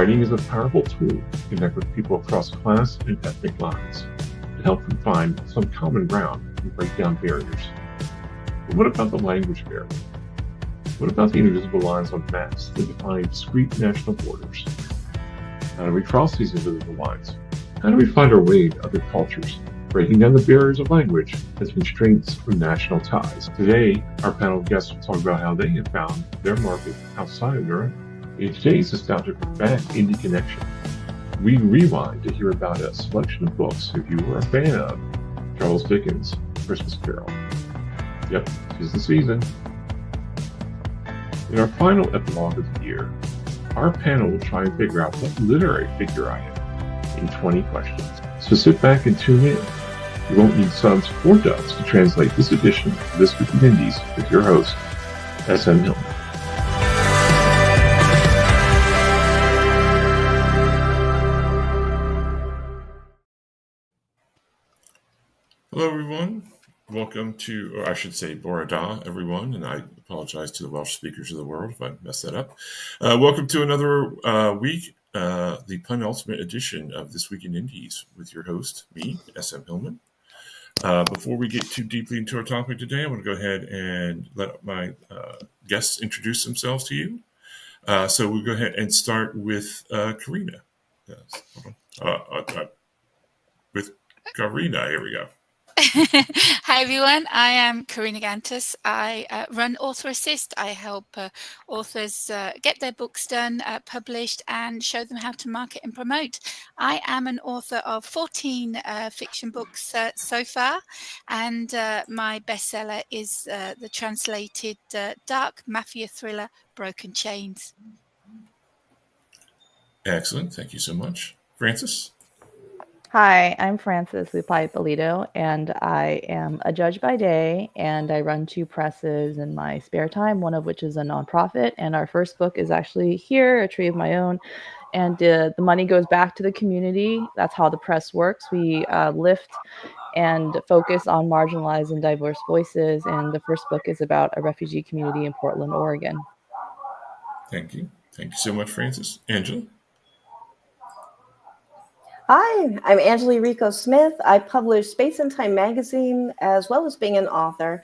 Writing is a powerful tool to connect with people across class and ethnic lines, to help them find some common ground and break down barriers. But what about the language barrier? What about the invisible lines on maps that define discrete national borders? How do we cross these invisible lines? How do we find our way to other cultures, breaking down the barriers of language as constraints from national ties? Today, our panel guests will talk about how they have found their market outside of their own. In today's nostalgic back indie connection, we rewind to hear about a selection of books if you were a fan of Charles Dickens' Christmas Carol. Yep, tis the season. In our final epilogue of the year, our panel will try and figure out what literary figure I am in 20 questions. So sit back and tune in. You won't need subs or dubs to translate this edition of This Week in Indies with your host, SM Hillman. Hello, everyone. Welcome to, or I should say, Borada, everyone, and I apologize to the Welsh speakers of the world if I messed that up. Welcome to another week, the penultimate edition of This Week in Indies with your host, me, SM Hillman. Before we get too deeply into our topic today, I want to go ahead and let my guests introduce themselves to you. So we'll go ahead and start with Karina. With Karina, here we go. Hi everyone, I am Karina Gantus. I run Author Assist. I help authors get their books done, published, and show them how to market and promote. I am an author of 14 fiction books so far, and my bestseller is the translated dark mafia thriller Broken Chains. Excellent, thank you so much. Francis? Hi, I'm Frances Lupai-Polito, and I am a judge by day, and I run 2 presses in my spare time, one of which is a nonprofit, and our first book is actually here, A Tree of My Own, and the money goes back to the community. That's how the press works. We lift and focus on marginalized and diverse voices, and the first book is about a refugee community in Portland, Oregon. Thank you. Thank you so much, Francis. Angela? Hi, I'm Angela Rico Smith. I publish Space and Time magazine as well as being an author.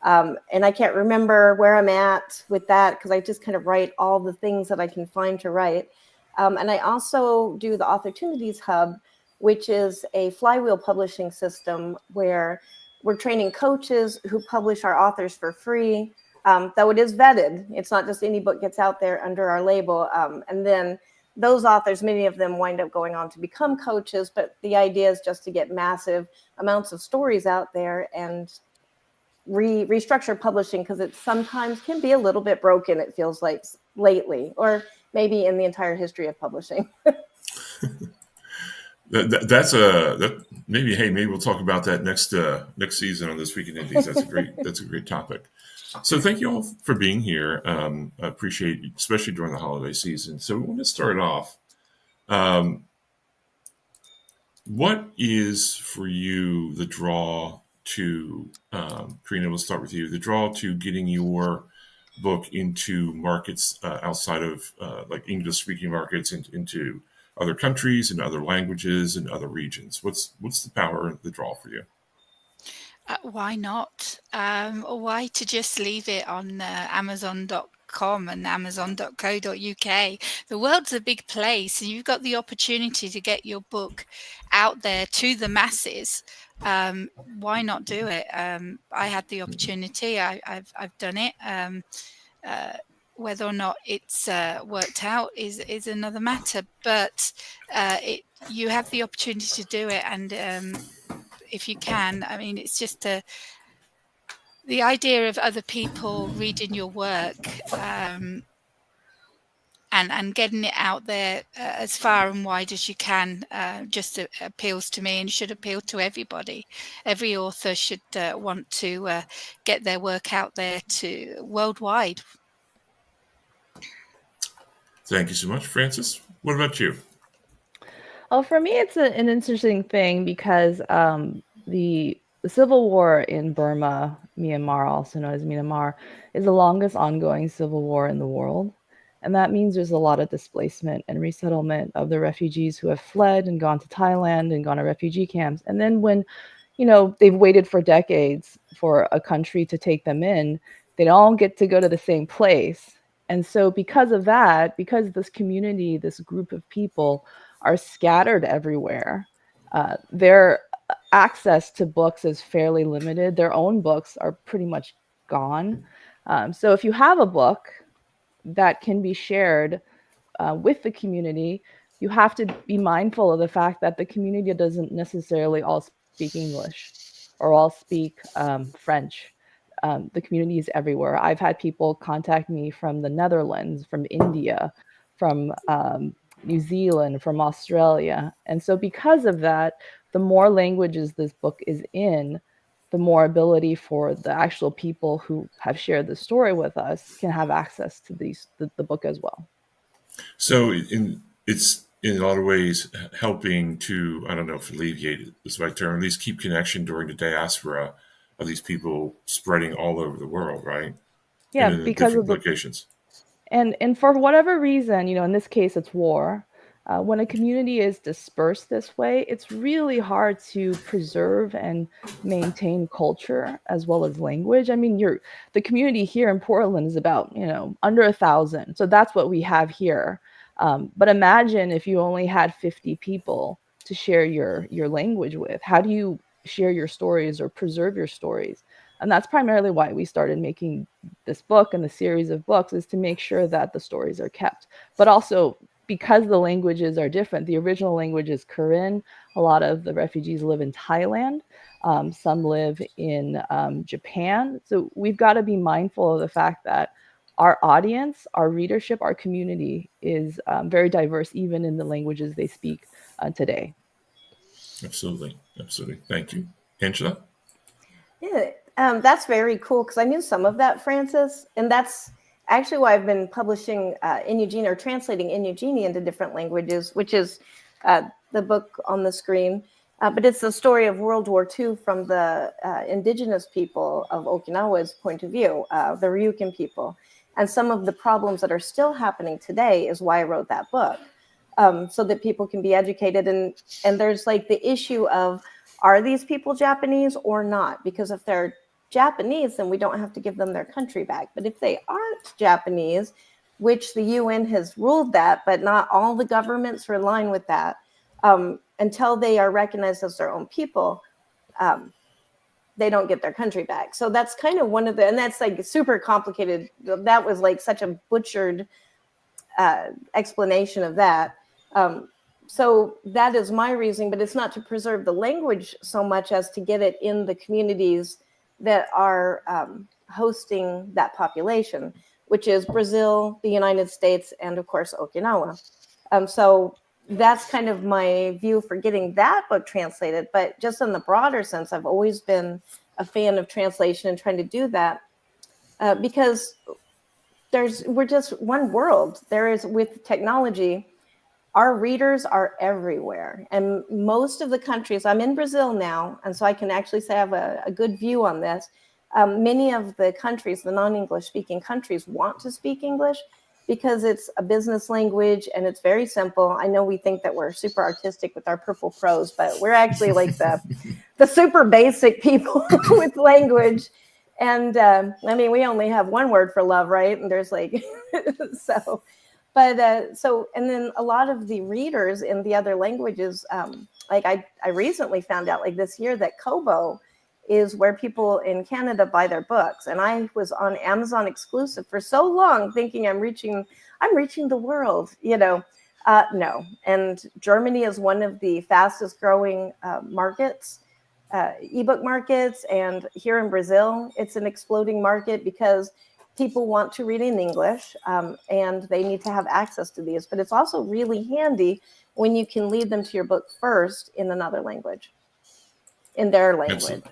And I can't remember where I'm at with that because I just kind of write all the things that I can find to write. And I also do the Opportunities Hub, which is a flywheel publishing system where we're training coaches who publish our authors for free, though it is vetted. It's not just any book gets out there under our label. And then those authors, many of them wind up going on to become coaches, but the idea is just to get massive amounts of stories out there and restructure publishing because it sometimes can be a little bit broken, it feels like lately, or maybe in the entire history of publishing. Maybe we'll talk about that next season on This Week in Indies. That's a great topic. So thank you all for being here. I appreciate it, especially during the holiday season. So we want to start off. What is for you the draw to, Karina, we'll start with you, the draw to getting your book into markets outside of like English-speaking markets into other countries and other languages and other regions? What's the power and the draw for you? Why not? Why to just leave it on Amazon.com and Amazon.co.uk? The world's a big place, and you've got the opportunity to get your book out there to the masses. Why not do it? I had the opportunity. I've done it. Whether or not it's worked out is another matter. But you have the opportunity to do it, and if you can, I mean, it's just the idea of other people reading your work and getting it out there as far and wide as you can just appeals to me and should appeal to everybody. Every author should want to get their work out there to worldwide. Thank you so much, Francis. What about you? Well, for me, it's an interesting thing because the civil war in Burma, Myanmar, also known as Myanmar, is the longest ongoing civil war in the world. And that means there's a lot of displacement and resettlement of the refugees who have fled and gone to Thailand and gone to refugee camps. And then when, they've waited for decades for a country to take them in, they don't get to go to the same place. And so because of that, because this community, this group of people are scattered everywhere, their access to books is fairly limited. Their own books are pretty much gone. So if you have a book that can be shared with the community, you have to be mindful of the fact that the community doesn't necessarily all speak English or all speak French. The community is everywhere. I've had people contact me from the Netherlands, from India, from New Zealand, from Australia. And so because of that, the more languages this book is in, the more ability for the actual people who have shared the story with us can have access to the book as well. So it's in a lot of ways helping to, I don't know if alleviate is the right term, at least keep connection during the diaspora of these people spreading all over the world, right? Yeah, and in because different of locations. And for whatever reason, in this case, it's war. When a community is dispersed this way, it's really hard to preserve and maintain culture as well as language. I mean, the community here in Portland is about, under 1,000. So that's what we have here. But imagine if you only had 50 people to share your language with. How do you share your stories or preserve your stories? And that's primarily why we started making this book and the series of books, is to make sure that the stories are kept. But also, because the languages are different, the original language is Korean. A lot of the refugees live in Thailand. Some live in Japan. So we've got to be mindful of the fact that our audience, our readership, our community is very diverse, even in the languages they speak today. Absolutely. Absolutely. Thank you. Angela? Yeah, that's very cool, because I knew some of that, Francis. And that's actually why I've been publishing In Eugenie, or translating In Eugenie into different languages, which is the book on the screen. But it's the story of World War II from the indigenous people of Okinawa's point of view, the Ryukyu people. And some of the problems that are still happening today is why I wrote that book, so that people can be educated. And there's like the issue of, are these people Japanese or not? Because if they're Japanese, then we don't have to give them their country back. But if they aren't Japanese, which the UN has ruled that, but not all the governments are in line with that, until they are recognized as their own people, they don't get their country back. So that's kind of one of the, and that's like super complicated. That was like such a butchered explanation of that. So that is my reasoning, but it's not to preserve the language so much as to get it in the communities that are hosting that population, which is Brazil, the United States, and of course, Okinawa. So that's kind of my view for getting that book translated. But just in the broader sense, I've always been a fan of translation and trying to do that because we're just one world. There is, with technology, our readers are everywhere. And most of the countries, I'm in Brazil now, and so I can actually say I have a good view on this. Many of the countries, the non-English speaking countries, want to speak English because it's a business language and it's very simple. I know we think that we're super artistic with our purple prose, but we're actually like the super basic people with language. And I mean, we only have one word for love, right? And there's like, so... But so, and then a lot of the readers in the other languages, like I recently found out, like this year, that Kobo is where people in Canada buy their books. And I was on Amazon exclusive for so long thinking I'm reaching the world, no. And Germany is one of the fastest growing markets, ebook markets. And here in Brazil, it's an exploding market because people want to read in English and they need to have access to these. But it's also really handy when you can lead them to your book first in another language, in their language.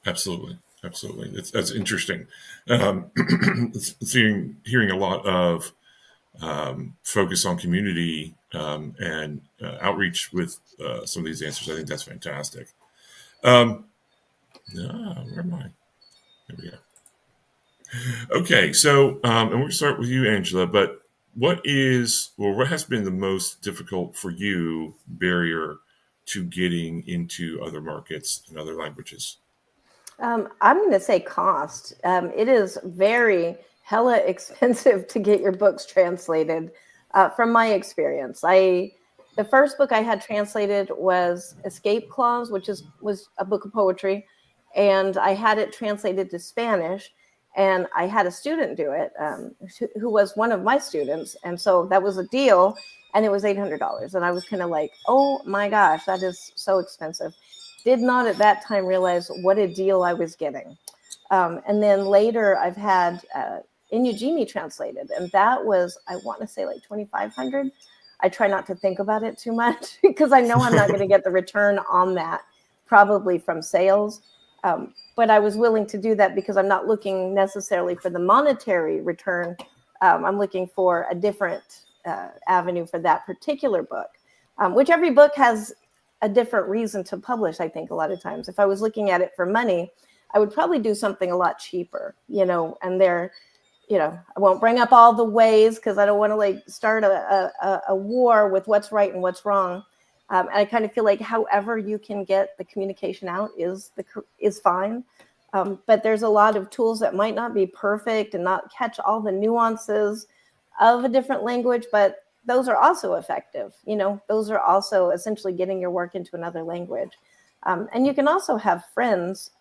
Absolutely. That's interesting. Hearing a lot of focus on community and outreach with some of these answers. I think that's fantastic. Where am I? Here we go. Okay, so and we'll start with you, Angela. But what has been the most difficult for you barrier to getting into other markets and other languages? I'm going to say cost. It is very hella expensive to get your books translated. From my experience, the first book I had translated was Escape Clause, which was a book of poetry, and I had it translated to Spanish. And I had a student do it, who was one of my students, and so that was a deal, and it was $800. And I was kind of like, oh my gosh, that is so expensive. Did not at that time realize what a deal I was getting. And then later I've had Inyujimi translated, and that was, I want to say, like $2,500. I try not to think about it too much because I know I'm not going to get the return on that, probably from sales. But I was willing to do that because I'm not looking necessarily for the monetary return. I'm looking for a different avenue for that particular book, which every book has a different reason to publish. I think a lot of times, if I was looking at it for money, I would probably do something a lot cheaper, and I won't bring up all the ways because I don't want to like start a war with what's right and what's wrong. And I kind of feel like however you can get the communication out is fine. But there's a lot of tools that might not be perfect and not catch all the nuances of a different language, but those are also effective. Those are also essentially getting your work into another language. And you can also have friends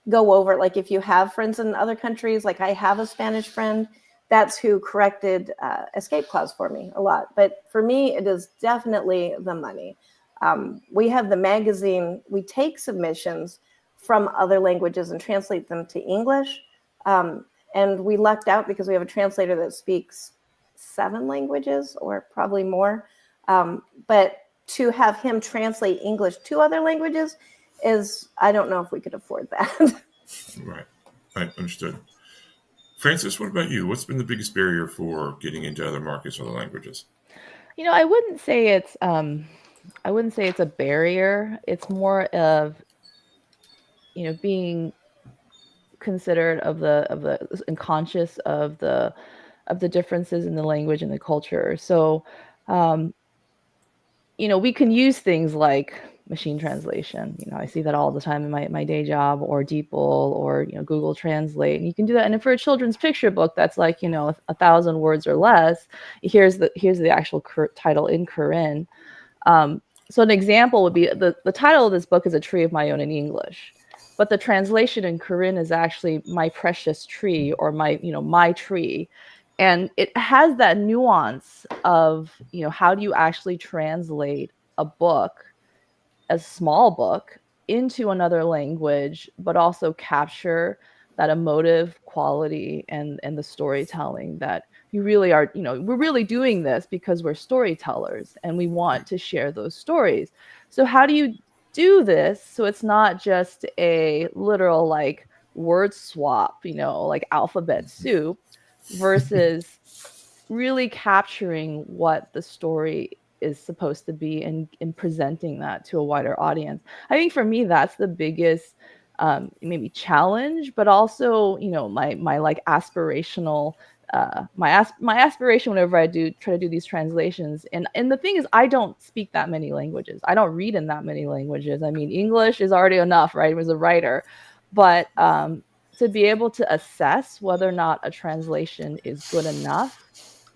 go over, like if you have friends in other countries, like I have a Spanish friend, that's who corrected Escape Clause for me a lot. But for me, it is definitely the money. We have the magazine, we take submissions from other languages and translate them to English. And we lucked out because we have a translator that speaks 7 languages or probably more. But to have him translate English to other languages I don't know if we could afford that. Right. Understood. Frances, what about you? What's been the biggest barrier for getting into other markets, other languages? I wouldn't say it's a barrier. It's more of, being considerate of the and conscious of the differences in the language and the culture. So, we can use things like machine translation. I see that all the time in my day job, or DeepL, or Google Translate. And you can do that. And for a children's picture book that's like 1,000 words or less, here's the actual title in Korean. So an example would be the title of this book is A Tree of My Own in English, but the translation in Korean is actually My Precious Tree, or my tree. And it has that nuance of, how do you actually translate a book, a small book, into another language, but also capture that emotive quality and the storytelling that you really are. We're really doing this because we're storytellers and we want to share those stories. So how do you do this so it's not just a literal like word swap, like alphabet soup, versus really capturing what the story is supposed to be and presenting that to a wider audience. I think for me, that's the biggest maybe challenge, but also, my like aspirational, my aspiration whenever I try to do these translations. And the thing is, I don't speak that many languages. I don't read in that many languages. I mean, English is already enough, right? As a writer, but to be able to assess whether or not a translation is good enough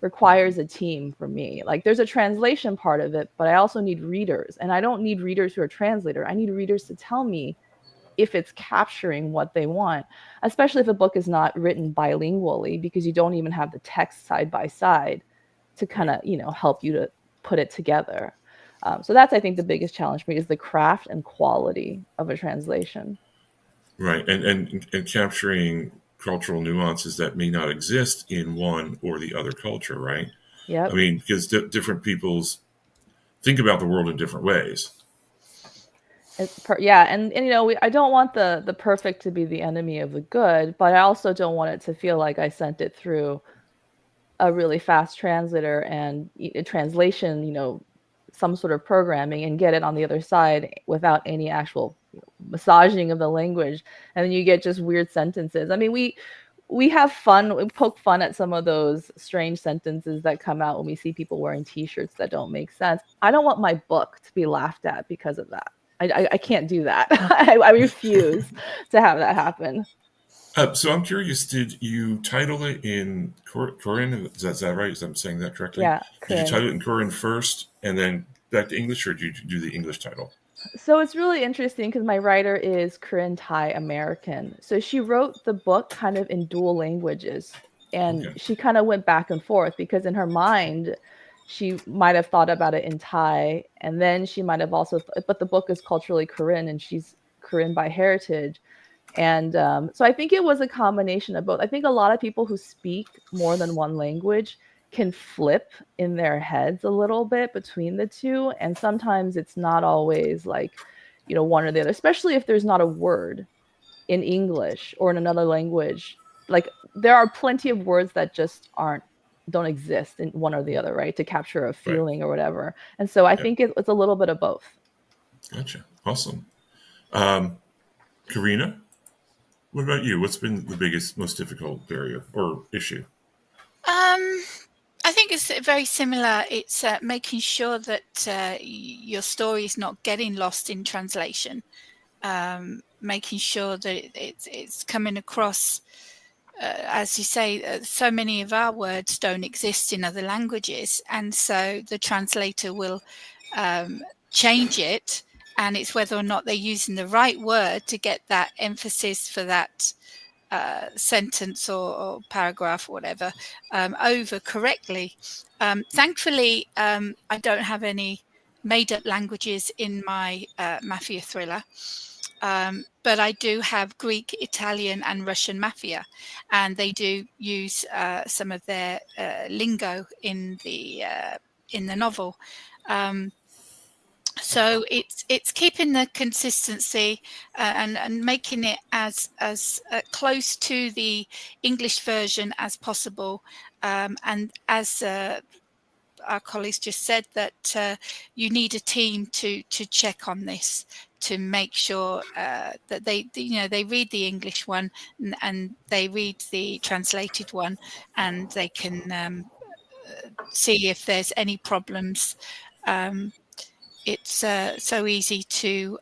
requires a team for me. Like there's a translation part of it, but I also need readers, and I don't need readers who are translator. I need readers to tell me if it's capturing what they want, especially if a book is not written bilingually, because you don't even have the text side by side to kind of, help you to put it together. So that's, I think, the biggest challenge for me is the craft and quality of a translation. Right. And capturing cultural nuances that may not exist in one or the other culture, right? Yeah. I mean, because different peoples think about the world in different ways. Yeah, and I don't want the perfect to be the enemy of the good, but I also don't want it to feel like I sent it through a really fast translator and a translation, some sort of programming, and get it on the other side without any actual massaging of the language, and then you get just weird sentences. I mean, we have fun. We poke fun at some of those strange sentences that come out when we see people wearing T-shirts that don't make sense. I don't want my book to be laughed at because of that. I can't do that. I refuse to have that happen. So I'm curious, did you title it in Korean? Is that right? Is I'm saying that correctly? Yeah, Did you Korean. title it in Korean first and then back to English, or did you do the English title? So it's really interesting because my writer is Korean Thai American. So she wrote the book kind of in dual languages. And Okay. she kind of went back and forth because in her mind, she might have thought about it in Thai. And then she might have also, but the book is culturally Korean and she's Korean by heritage. And so I think it was a combination of both. I think a lot of people who speak more than one language can flip in their heads a little bit between the two. And sometimes it's not always like, one or the other, especially if there's not a word in English or in another language. Like there are plenty of words that just don't exist in one or the other, right? To capture a Right. feeling or whatever. And so I think it's a little bit of both. Gotcha. Awesome. Karina, what about you? What's been the biggest, most difficult barrier or issue? I think it's very similar. It's making sure that your story is not getting lost in translation. Making sure that it's coming across, as you say, so many of our words don't exist in other languages, and so the translator will change it, and it's whether or not they're using the right word to get that emphasis for that sentence or paragraph or whatever over correctly. Thankfully, I don't have any made-up languages in my mafia thriller. But I do have Greek, Italian, and Russian mafia, and they do use some of their lingo in the novel. So it's keeping the consistency and making it as close to the English version as possible. And as our colleagues just said, that you need a team to check on this, to make sure that they read the English one and they read the translated one, and they can see if there's any problems. It's so easy to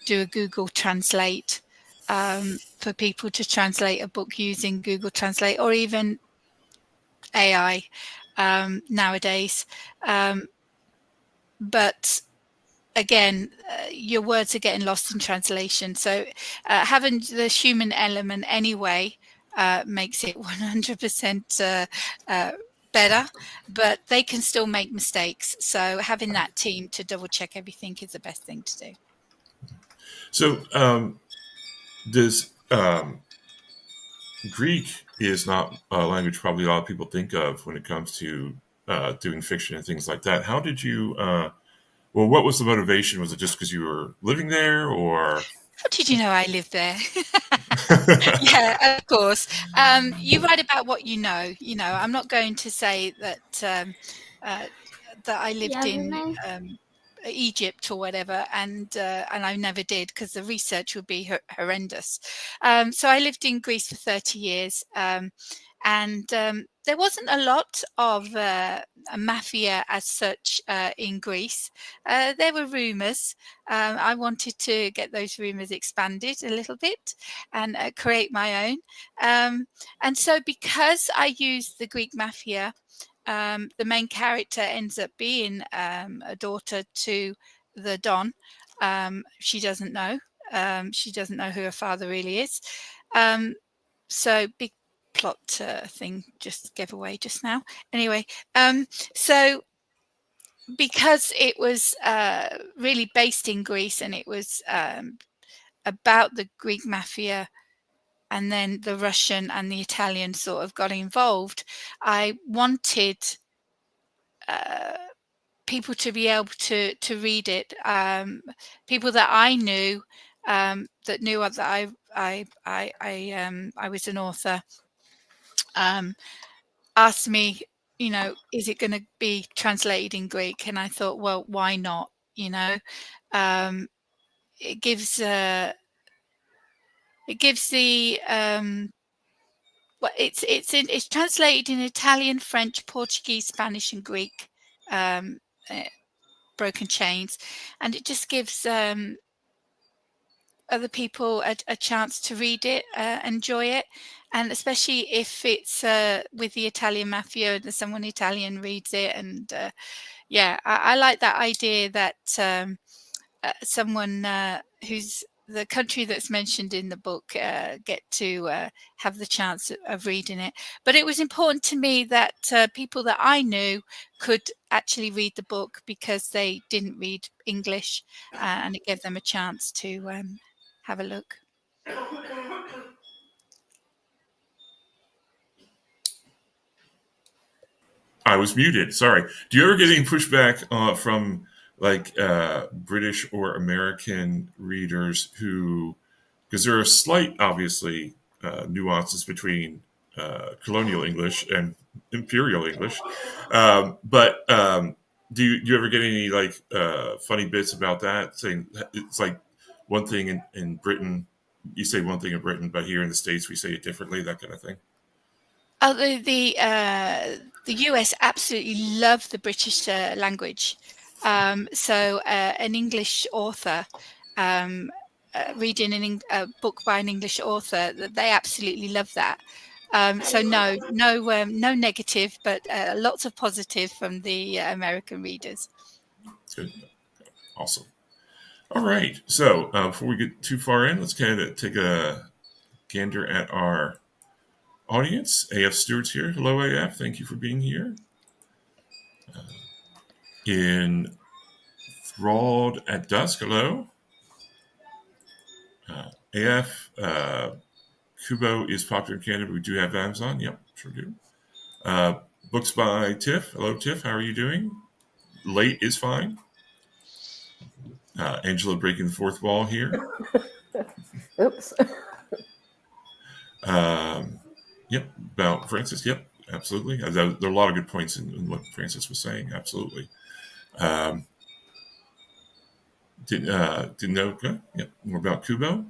do a Google Translate for people to translate a book using Google Translate or even AI nowadays. But again, your words are getting lost in translation. So having the human element anyway makes it 100% better, but they can still make mistakes. So having that team to double check everything is the best thing to do. So does Greek is not a language probably a lot of people think of when it comes to doing fiction and things like that. How did you, what was the motivation? Was it just because you were living there, or? How did you know I lived there? Yeah, of course. You write about what you know. I'm not going to say that that I lived in Egypt or whatever, and I never did, because the research would be horrendous. So I lived in Greece for 30 years, and there wasn't a lot of a mafia as such in Greece. There were rumours. I wanted to get those rumours expanded a little bit and create my own. And so because I used the Greek mafia, the main character ends up being a daughter to the Don. She doesn't know. She doesn't know who her father really is. So big plot thing just gave away just now. Anyway, so because it was really based in Greece, and it was about the Greek mafia, and then the Russian and the Italian sort of got involved, I wanted people to be able to read it. People that I knew, that knew that I was an author, asked me, is it going to be translated in Greek? And I thought, well, why not? It gives the Well, it's translated in Italian, French, Portuguese, Spanish, and Greek. Broken Chains, and it just gives other people a chance to read it, enjoy it, and especially if it's with the Italian mafia and someone Italian reads it. And yeah, I like that idea that someone who's the country that's mentioned in the book get to have the chance of reading it. But it was important to me that people that I knew could actually read the book because they didn't read English, and it gave them a chance to have a look. I was muted. Sorry. Do you ever get any pushback from like British or American readers who, because there are slight, obviously, nuances between colonial English and imperial English, but do you ever get any like funny bits about that? Saying it's like one thing in Britain, you say one thing in Britain, but here in the States we say it differently, that kind of thing. Oh, the US absolutely love the British language. So an English author reading a book by an English author, they absolutely love that. So no negative, but lots of positive from the American readers. Good, awesome. All right. So before we get too far in, let's kind of take a gander at our audience. AF Stewart's here. Hello, AF. Thank you for being here. Enthralled at Dusk. Hello. AF. Kubo is popular in Canada. We do have Amazon. Yep, sure do. Books by Tiff. Hello, Tiff. How are you doing? Late is fine. Angela breaking the fourth wall here. Oops. Yep, about Francis. Yep, absolutely. There are a lot of good points in what Francis was saying. Absolutely. Didn't know. Okay. Yep, more about Kubo.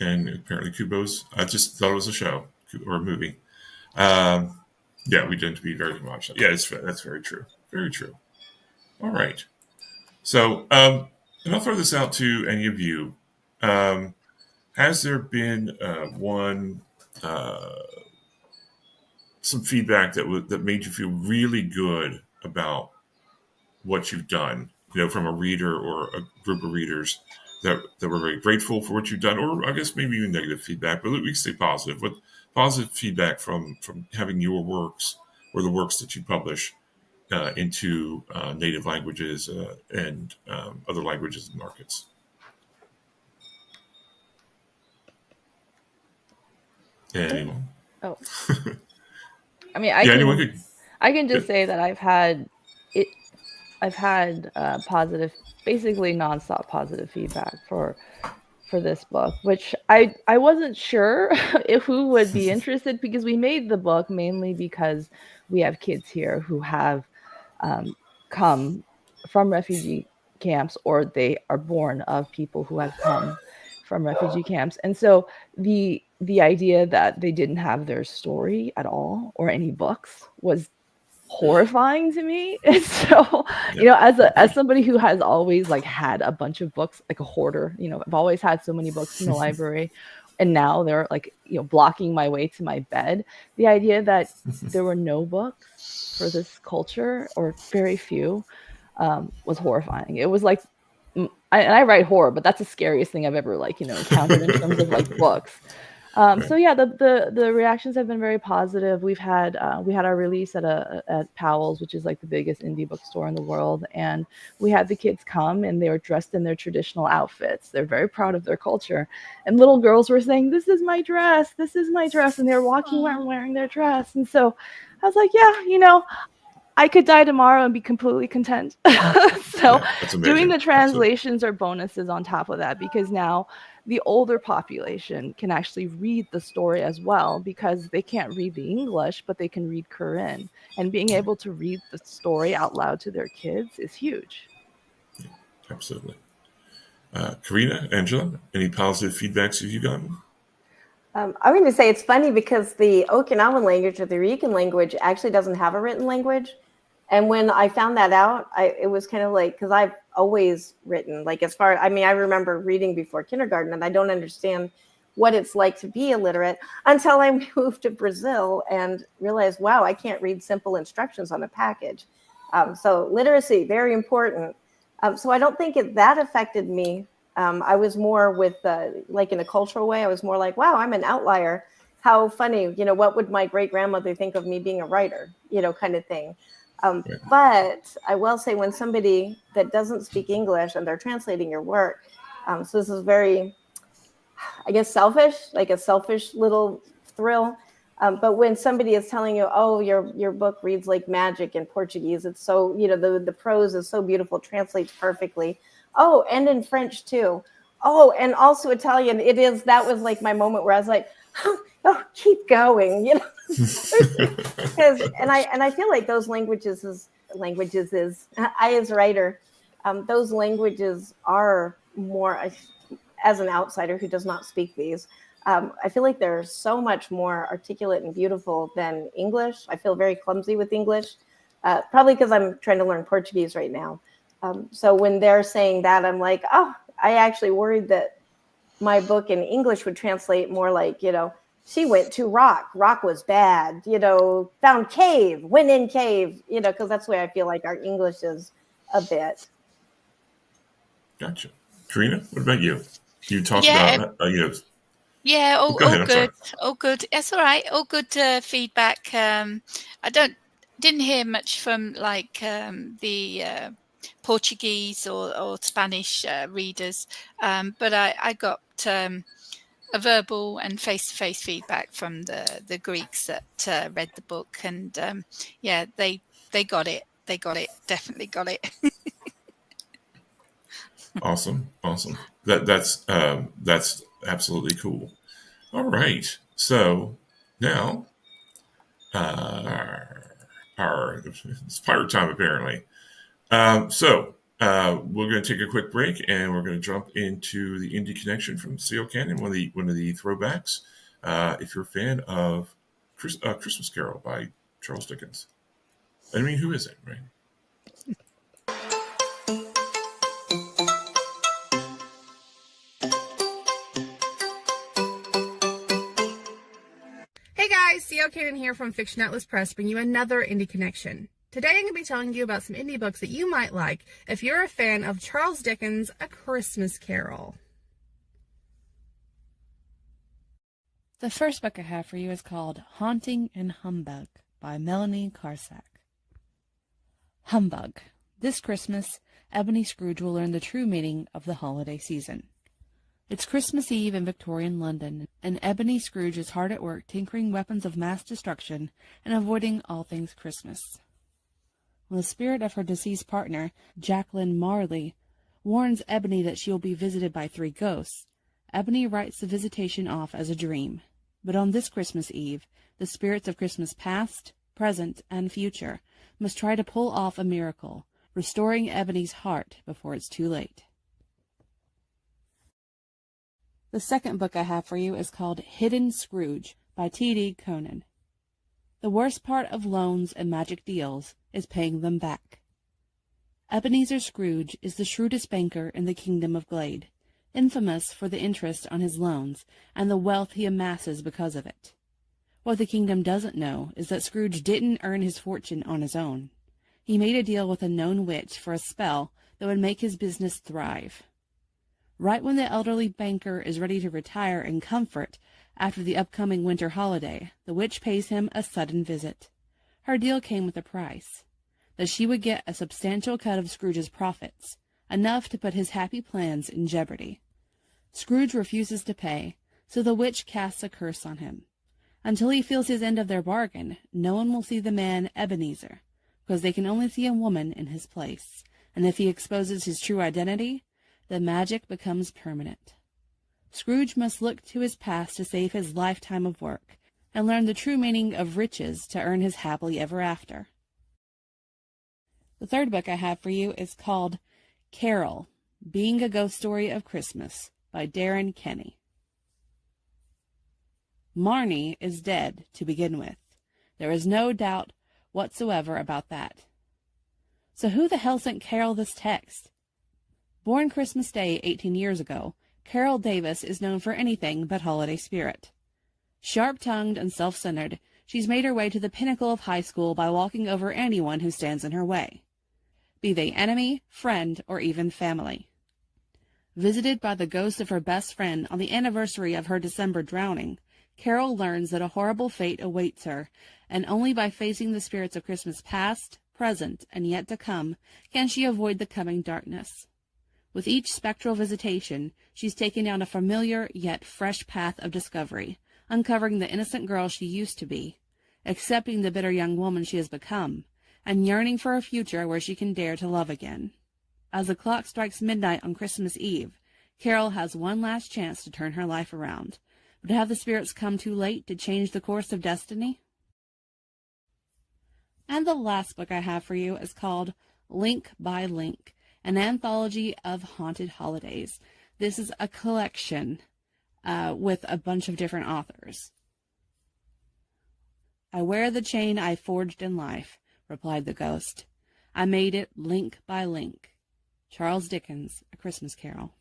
And apparently Kubo's, I just thought it was a show or a movie. Yeah, we tend to be very much. Yeah, that's very true. Very true. All right. So, and I'll throw this out to any of you. Has there been some feedback that made you feel really good about what you've done? You know, from a reader or a group of readers that were very grateful for what you've done, or I guess maybe even negative feedback, but we can stay positive. But positive feedback from having your works or the works that you publish into native languages and other languages and markets. Anyone? Oh, I mean, I can just say that I've had positive, basically nonstop positive feedback for this book, which I wasn't sure if who would be interested, because we made the book mainly because we have kids here who have come from refugee camps, or they are born of people who have come from refugee camps. And so the idea that they didn't have their story at all or any books was horrifying to me. And so, you know, as somebody who has always like had a bunch of books, like a hoarder, you know, I've always had so many books in the library, and now they're like, you know, blocking my way to my bed. The idea that there were no books for this culture, or very few, was horrifying. It was like, I write horror, but that's the scariest thing I've ever, like, you know, encountered in terms of like books. So yeah, the reactions have been very positive. We had our release at Powell's, which is like the biggest indie bookstore in the world, and we had the kids come, and they were dressed in their traditional outfits. They're very proud of their culture, and little girls were saying, "This is my dress. This is my dress," and they were walking around wearing their dress. And so I was like, yeah, you know, I could die tomorrow and be completely content. So doing the translations are bonuses on top of that, because now the older population can actually read the story as well, because they can't read the English, but they can read Korean. And being able to read the story out loud to their kids is huge. Absolutely. Karina, Angela, any positive feedbacks have you gotten? I'm going to say it's funny because the Okinawan language or the Rican language actually doesn't have a written language. And when I found that out, it was kind of like, because I've always written, like I remember reading before kindergarten, and I don't understand what it's like to be illiterate until I moved to Brazil and realized, wow, I can't read simple instructions on a package. So literacy, very important. So I don't think that affected me. I was more with, like in a cultural way, I was more like, wow, I'm an outlier. How funny, what would my great grandmother think of me being a writer, kind of thing. But I will say, when somebody that doesn't speak English and they're translating your work, so this is very, I guess, selfish, like a selfish little thrill. But when somebody is telling you, oh, your book reads like magic in Portuguese, it's so, the prose is so beautiful, translates perfectly. Oh, and in French too. Oh, and also Italian. That was like my moment where I was like, oh, keep going, Because I feel like those languages is I, as a writer, those languages are more, as an outsider who does not speak these, I feel like they're so much more articulate and beautiful than English. I feel very clumsy with English, probably because I'm trying to learn Portuguese right now. So when they're saying that, I'm like, oh, I actually worried that my book in English would translate more like, she went to rock was bad, found cave, went in cave, because that's the way I feel like our English is a bit. Gotcha. Karina, what about you? You talked Yeah, about, yeah, go ahead, all I'm good, sorry. all good. That's all right. All good feedback. I didn't hear much from like the Portuguese or Spanish readers, but I got a verbal and face-to-face feedback from the Greeks that read the book, and yeah, they got it. They got it. Definitely got it. Awesome. That's absolutely cool. All right. So now, it's pirate time apparently. We're going to take a quick break, and we're going to jump into the Indie Connection from Seal Canyon, one of the throwbacks. If you're a fan of Christmas Carol by Charles Dickens, I mean, who isn't, right? Hey guys, C.L. Cannon here from Fiction Atlas Press, bringing you another Indie Connection. Today I'm going to be telling you about some indie books that you might like if you're a fan of Charles Dickens' A Christmas Carol. The first book I have for you is called Haunting and Humbug by Melanie Carsack. Humbug. This Christmas, Ebony Scrooge will learn the true meaning of the holiday season. It's Christmas Eve in Victorian London, and Ebony Scrooge is hard at work tinkering weapons of mass destruction and avoiding all things Christmas. When the spirit of her deceased partner, Jacqueline Marley, warns Ebony that she will be visited by 3 ghosts, Ebony writes the visitation off as a dream. But on this Christmas Eve, the spirits of Christmas past, present, and future must try to pull off a miracle, restoring Ebony's heart before it's too late. The second book I have for you is called Hidden Scrooge by T.D. Conan. The worst part of loans and magic deals is paying them back. Ebenezer Scrooge is the shrewdest banker in the kingdom of Glade, infamous for the interest on his loans and the wealth he amasses because of it. What the kingdom doesn't know is that Scrooge didn't earn his fortune on his own. He made a deal with a known witch for a spell that would make his business thrive. Right when the elderly banker is ready to retire in comfort after the upcoming winter holiday, the witch pays him a sudden visit. Her deal came with a price, that she would get a substantial cut of Scrooge's profits, enough to put his happy plans in jeopardy. Scrooge refuses to pay, so the witch casts a curse on him. Until he feels his end of their bargain, no one will see the man Ebenezer, because they can only see a woman in his place, and if he exposes his true identity, the magic becomes permanent. Scrooge must look to his past to save his lifetime of work, and learn the true meaning of riches to earn his happily ever after. The third book I have for you is called Carol, Being a Ghost Story of Christmas by Darren Kenny. Marnie is dead to begin with. There is no doubt whatsoever about that. So who the hell sent Carol this text? Born Christmas Day 18 years ago, Carol Davis is known for anything but holiday spirit. Sharp-tongued and self-centered, she's made her way to the pinnacle of high school by walking over anyone who stands in her way, be they enemy, friend, or even family. Visited by the ghost of her best friend on the anniversary of her December drowning, Carol learns that a horrible fate awaits her, and only by facing the spirits of Christmas past, present, and yet to come can she avoid the coming darkness. With each spectral visitation, she's taken down a familiar yet fresh path of discovery, uncovering the innocent girl she used to be, accepting the bitter young woman she has become, and yearning for a future where she can dare to love again. As the clock strikes midnight on Christmas Eve, Carol has one last chance to turn her life around. But have the spirits come too late to change the course of destiny? And the last book I have for you is called Link by Link, an anthology of haunted holidays. This is a collection with a bunch of different authors. I wear the chain I forged in life, replied the ghost. I made it link by link. Charles Dickens, A Christmas Carol.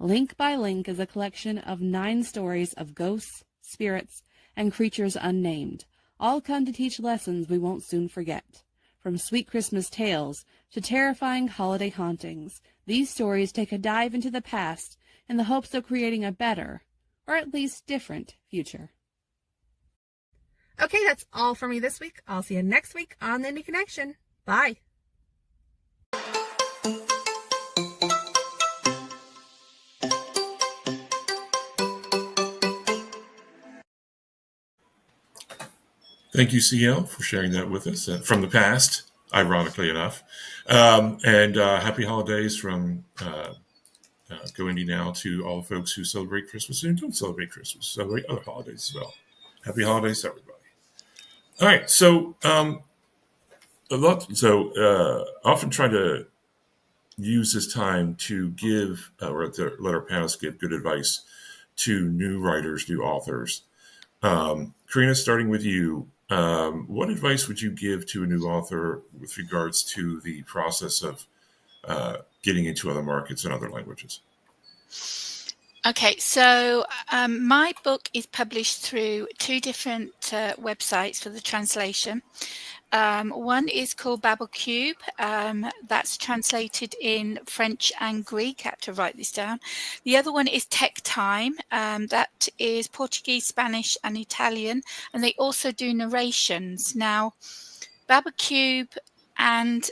Link by Link is a collection of 9 stories of ghosts, spirits, and creatures unnamed, all come to teach lessons we won't soon forget. From sweet Christmas tales to terrifying holiday hauntings, these stories take a dive into the past in the hopes of creating a better, or at least different, future. Okay, that's all for me this week. I'll see you next week on the Indie Connection. Bye. Thank you, CL, for sharing that with us from the past, ironically enough. And happy holidays from Go Indie Now to all the folks who celebrate Christmas and don't celebrate Christmas, celebrate other holidays as well. Happy holidays to everybody. All right, so often try to use this time to give, or to let our panelists give good advice to new writers, new authors. Karina, starting with you, what advice would you give to a new author with regards to the process of getting into other markets and other languages? Okay, so my book is published through 2 different websites for the translation. One is called BabbleCube. That's translated in French and Greek. I have to write this down. The other one is Tech Time. That is Portuguese, Spanish, and Italian. And they also do narrations. Now, BabbleCube and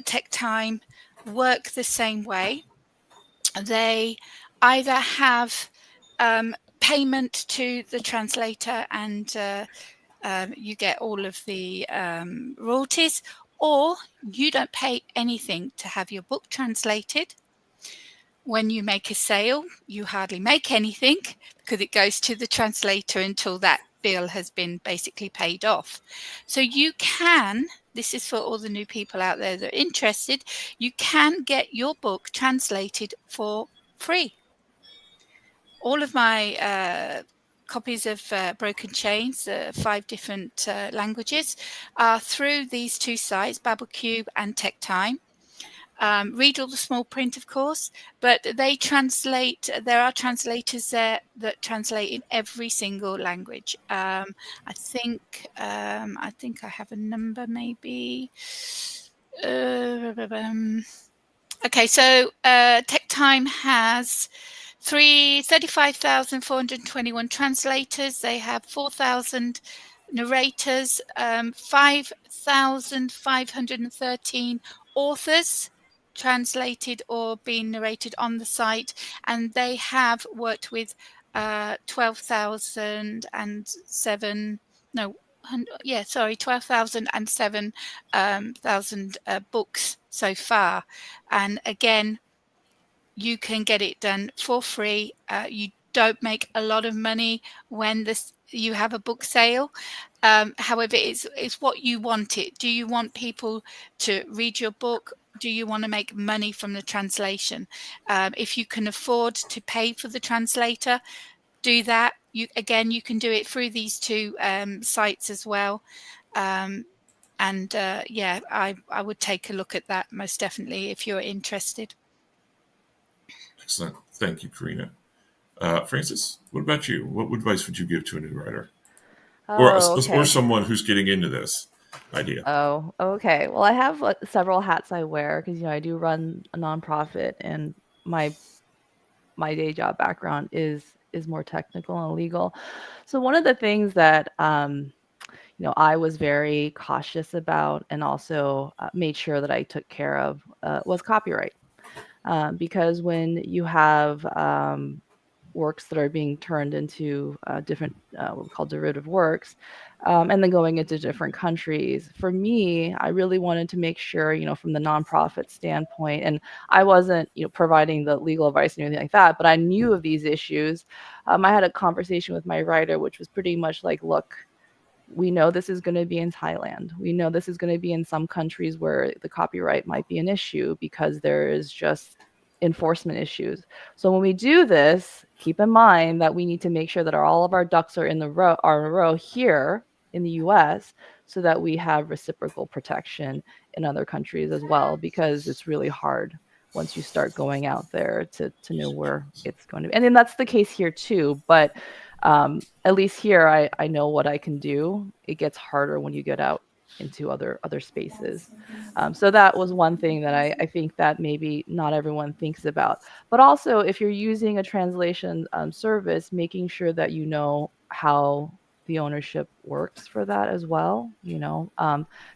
Tech Time work the same way. They either have payment to the translator and you get all of the royalties, or you don't pay anything to have your book translated. When you make a sale, you hardly make anything because it goes to the translator until that bill has been basically paid off. So you can, this is for all the new people out there that are interested, you can get your book translated for free. All of my copies of Broken Chains, 5 different languages, are through these 2 sites, BabbleCube and Tech Time. Read all the small print, of course, but they translate. There are translators there that translate in every single language. I think I have a number, maybe. Okay, so Tech Time has 35,421 translators. They have 4,000 narrators, 5,513 authors translated or being narrated on the site, and they have worked with 12,007 books so far. And again, you can get it done for free. You don't make a lot of money when you have a book sale. However, it's what you want it. Do you want people to read your book? Do you want to make money from the translation? If you can afford to pay for the translator, do that. you can do it through these two sites as well. Yeah, I would take a look at that most definitely if you're interested. Excellent. Thank you, Karina. Francis, what about you? What advice would you give to a new writer? Oh, Or okay. someone who's getting into this idea? Oh, okay. Well, I have several hats I wear because I do run a nonprofit, and my day job background is more technical and legal. So one of the things that I was very cautious about, and also made sure that I took care of, was copyright. Because when you have works that are being turned into different what we call derivative works, and then going into different countries, for me, I really wanted to make sure, from the nonprofit standpoint, and I wasn't providing the legal advice and anything like that, but I knew of these issues. I had a conversation with my writer, which was pretty much like, look, we know this is going to be in Thailand. We know this is going to be in some countries where the copyright might be an issue because there is just enforcement issues. So when we do this, keep in mind that we need to make sure that all of our ducks are in a row here in the US, so that we have reciprocal protection in other countries as well, because it's really hard once you start going out there to know where it's going to be. And then that's the case here too, but at least here I know what I can do. It gets harder when you get out into other spaces. So that was one thing that I think that maybe not everyone thinks about. But also, if you're using a translation service, making sure that you know how the ownership works for that as well.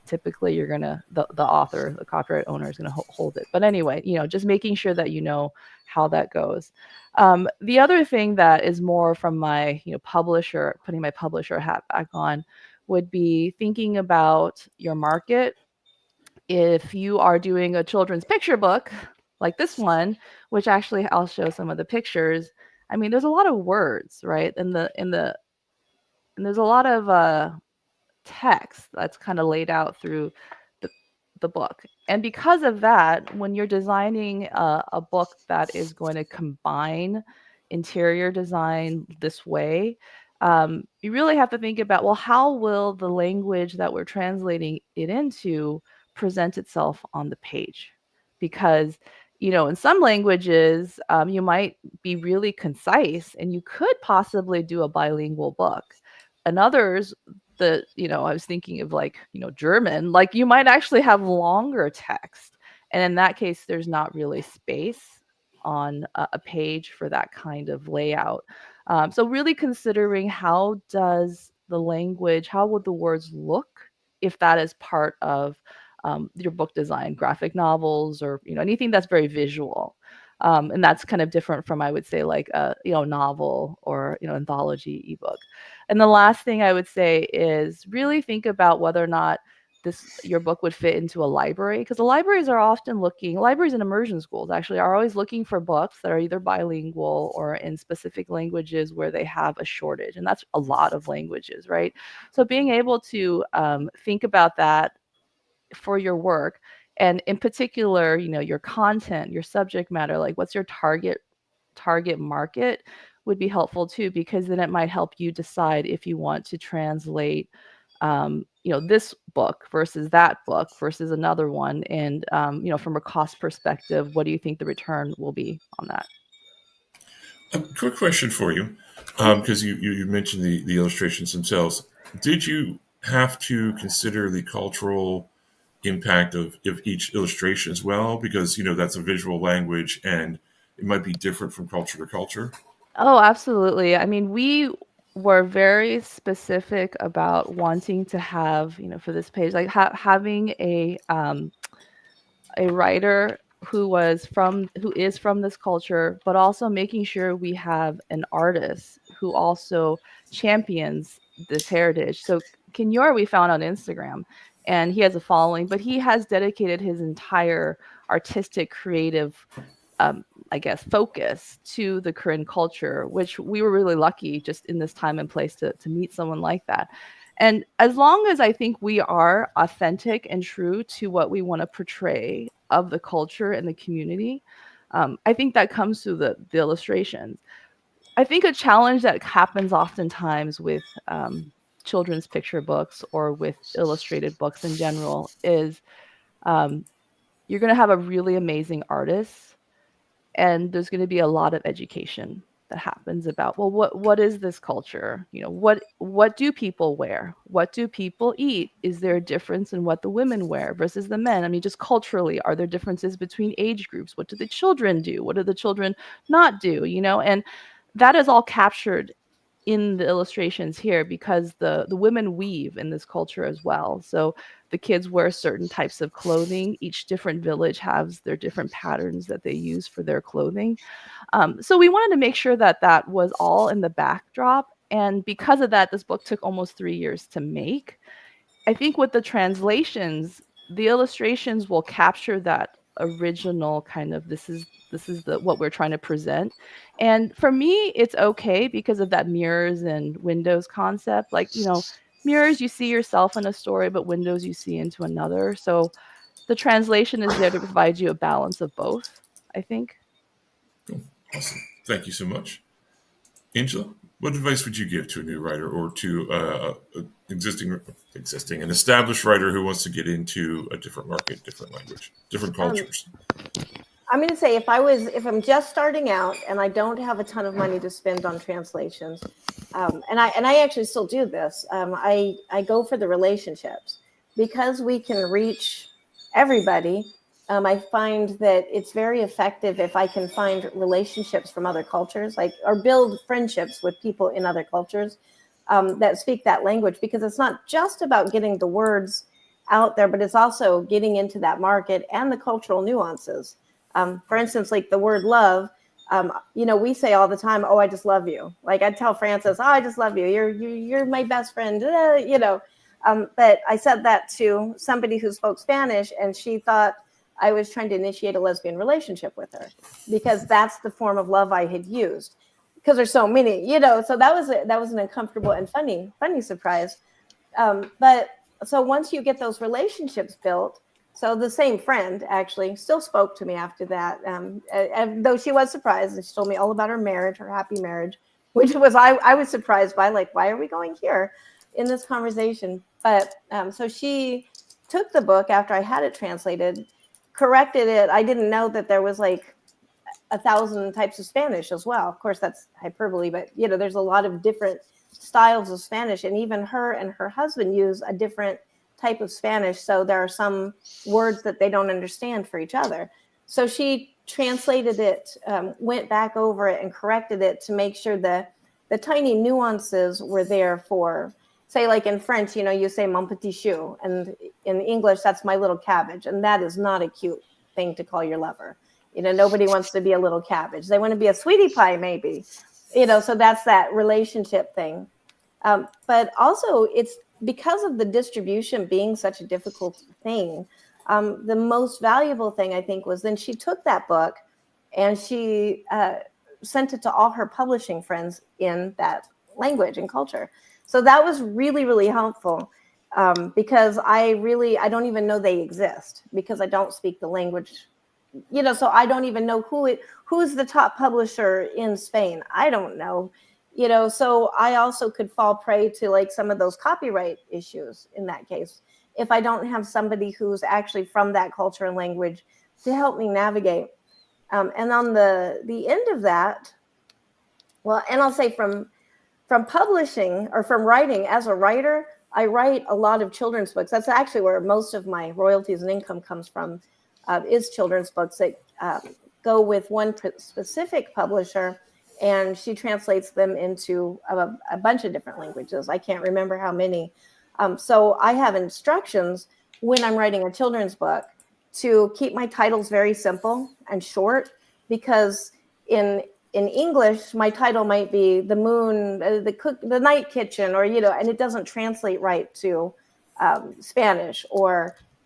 Typically you're gonna the author, the copyright owner, is gonna hold it. But anyway, just making sure that you know how that goes. The other thing that is more from my publisher, putting my publisher hat back on, would be thinking about your market. If you are doing a children's picture book like this one, which actually I'll show some of the pictures. I mean, there's a lot of words, right? And there's a lot of text that's kind of laid out through the book. And because of that, when you're designing a book that is going to combine interior design this way, you really have to think about, well, how will the language that we're translating it into present itself on the page? Because in some languages, you might be really concise, and you could possibly do a bilingual book. In others, I was thinking of German, you might actually have longer text. And in that case, there's not really space on a page for that kind of layout. So really considering, how does the language, how would the words look if that is part of your book design, graphic novels, or anything that's very visual. And that's kind of different from, I would say, like a novel or anthology ebook. And the last thing I would say is really think about whether or not your book would fit into a library, because the libraries and immersion schools actually are always looking for books that are either bilingual or in specific languages where they have a shortage, and that's a lot of languages, right? So being able to think about that for your work, and in particular, your content, your subject matter, like what's your target market, would be helpful too, because then it might help you decide if you want to translate this book versus that book versus another one, and from a cost perspective, what do you think the return will be on that? A quick question for you, because you mentioned the illustrations themselves. Did you have to consider the cultural impact of each illustration as well? Because that's a visual language, and it might be different from culture to culture. Oh, absolutely. I mean, we were very specific about wanting to have, for this page, like having a writer who is from this culture, but also making sure we have an artist who also champions this heritage. So Kenyor, we found on Instagram, and he has a following, but he has dedicated his entire artistic, creative I guess, focus to the Korean culture, which we were really lucky just in this time and place to meet someone like that. And as long as I think we are authentic and true to what we want to portray of the culture and the community, I think that comes through the illustrations. I think a challenge that happens oftentimes with children's picture books or with illustrated books in general is you're going to have a really amazing artist, and there's going to be a lot of education that happens about, well, what is this culture? You know, what do people wear? What do people eat? Is there a difference in what the women wear versus the men? I mean, just culturally, are there differences between age groups? What do the children do? What do the children not do? You know, and that is all captured in the illustrations here because the women weave in this culture as well. So the kids wear certain types of clothing. Each different village has their different patterns that they use for their clothing. So we wanted to make sure that that was all in the backdrop. And because of that, this book took almost 3 years to make. I think with the translations, the illustrations will capture that original kind of this is the what we're trying to present. And for me, it's okay because of that mirrors and windows concept. Like, you know, mirrors, you see yourself in a story, but windows you see into another. So the translation is there to provide you a balance of both, I think. Cool. Awesome. Thank you so much. Angela, what advice would you give to a new writer or to an established writer who wants to get into a different market, different language, different cultures? I'm going to say if I'm just starting out and I don't have a ton of money to spend on translations, and I actually still do this, I go for the relationships because we can reach everybody. I find that it's very effective if I can find relationships from other cultures, or build friendships with people in other cultures that speak that language, because it's not just about getting the words out there, but it's also getting into that market and the cultural nuances. For instance, like the word love, we say all the time, "Oh, I just love you." Like I'd tell Frances, "Oh, I just love you. You're my best friend." But I said that to somebody who spoke Spanish, and she thought I was trying to initiate a lesbian relationship with her because that's the form of love I had used. Because there's so many, So that was an uncomfortable and funny surprise. But so once you get those relationships built, so the same friend actually still spoke to me after that, though she was surprised, and she told me all about her marriage, her happy marriage, which was I was surprised by, like, why are we going here in this conversation? But so she took the book after I had it translated, corrected it. I didn't know that there was like 1,000 types of Spanish as well. Of course, that's hyperbole, but there's a lot of different styles of Spanish, and even her and her husband use a different type of Spanish. So there are some words that they don't understand for each other. So she translated it, went back over it and corrected it to make sure the tiny nuances were there for, say, like in French, you say mon petit chou, and in English, that's my little cabbage. And that is not a cute thing to call your lover. Nobody wants to be a little cabbage. They want to be a sweetie pie, maybe. So that's that relationship thing. But also, it's because of the distribution being such a difficult thing. The most valuable thing, I think, was then she took that book and she sent it to all her publishing friends in that language and culture. So that was really, really helpful because I don't even know they exist because I don't speak the language. So I don't even know who's the top publisher in Spain. I don't know, so I also could fall prey to like some of those copyright issues in that case, if I don't have somebody who's actually from that culture and language to help me navigate. And on the end of that, well, and I'll say from publishing or from writing, as a writer, I write a lot of children's books. That's actually where most of my royalties and income comes from, is children's books that go with one specific publisher, and she translates them into a bunch of different languages. I can't remember how many. So I have instructions when I'm writing a children's book to keep my titles very simple and short, because in English, my title might be The Moon, the Night Kitchen, or, and it doesn't translate right to Spanish.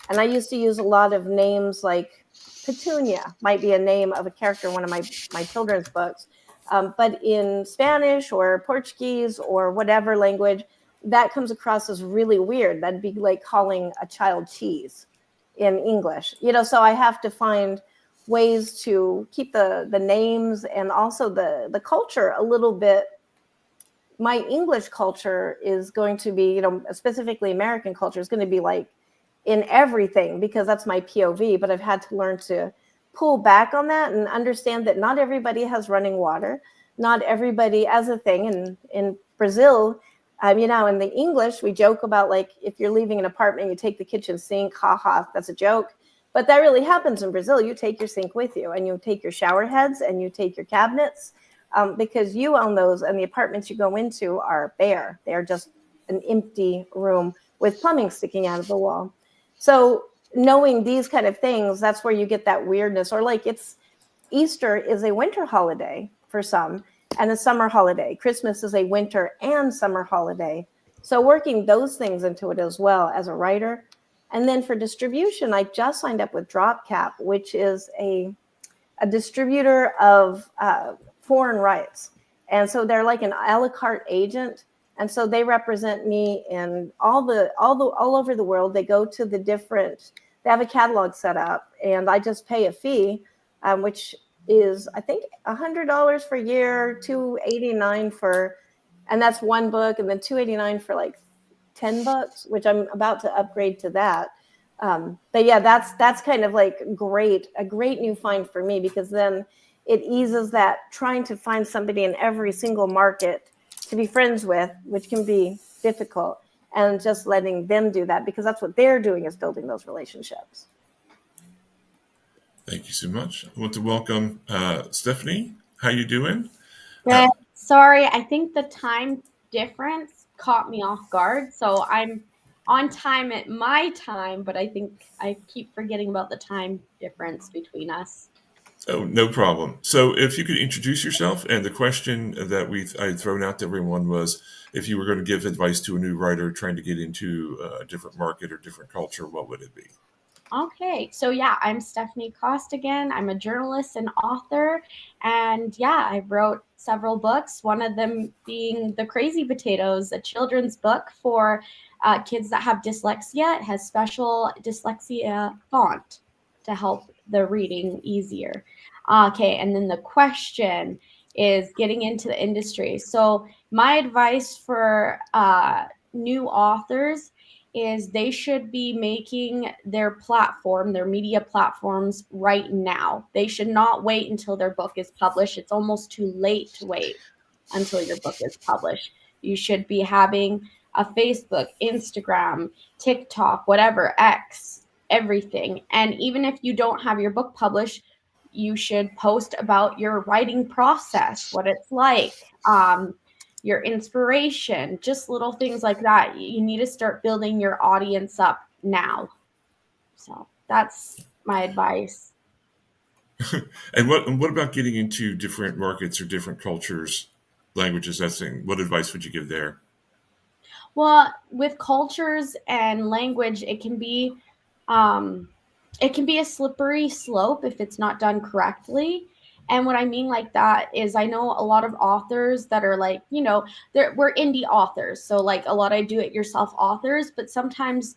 And I used to use a lot of names like Petunia might be a name of a character in one of my children's books. But in Spanish or Portuguese or whatever language, that comes across as really weird. That'd be like calling a child cheese in English. So I have to find ways to keep the names and also the culture a little bit. My English culture is going to be, you know, specifically American culture is going to be like in everything because that's my POV, but I've had to learn to pull back on that and understand that not everybody has running water. Not everybody as a thing. In Brazil, you know, in the English, we joke about like if you're leaving an apartment, you take the kitchen sink, haha, that's a joke. But that really happens in Brazil. You take your sink with you and you take your shower heads and you take your cabinets because you own those and the apartments you go into are bare. They're just an empty room with plumbing sticking out of the wall. So knowing these kind of things, that's where you get that weirdness. Or like Easter is a winter holiday for some and a summer holiday. Christmas is a winter and summer holiday. So working those things into it as well as a writer. And then for distribution, I just signed up with DropCap, which is a distributor of foreign rights. And so they're like an a la carte agent. And so they represent me in all over the world. They go to the different, they have a catalog set up and I just pay a fee, which is, I think, $100 for a year, $289 for, and that's one book, and then $289 for like 10 books, which I'm about to upgrade to that. But yeah, that's kind of like a great new find for me, because then it eases that trying to find somebody in every single market to be friends with, which can be difficult, and just letting them do that, because that's what they're doing, is building those relationships. Thank you so much. I want to welcome Stephanie. How you doing? Good. Sorry, I think the time difference caught me off guard. So I'm on time at my time, but I think I keep forgetting about the time difference between us. Oh, no problem. So if you could introduce yourself, and the question that I had thrown out to everyone was, if you were going to give advice to a new writer trying to get into a different market or different culture, what would it be? Okay, so yeah, I'm Stephanie Costigan. I'm a journalist and author, and yeah, I wrote several books, one of them being The Crazy Potatoes, a children's book for kids that have dyslexia. It has special dyslexia font to help the reading easier. Okay, and then the question is getting into the industry. So my advice for new authors is they should be making their platform, their media platforms right now. They should not wait until their book is published. It's almost too late to wait until your book is published. You should be having a Facebook, Instagram, TikTok, whatever, X, everything. And even if you don't have your book published, you should post about your writing process, what it's like, your inspiration, just little things like that. You need to start building your audience up now. So that's my advice. And what about getting into different markets or different cultures, languages, that thing? What advice would you give there? Well, with cultures and language, it can be a slippery slope if it's not done correctly. And what I mean like that is, I know a lot of authors that are like, you know, we're indie authors. So like a lot of do-it-yourself authors, but sometimes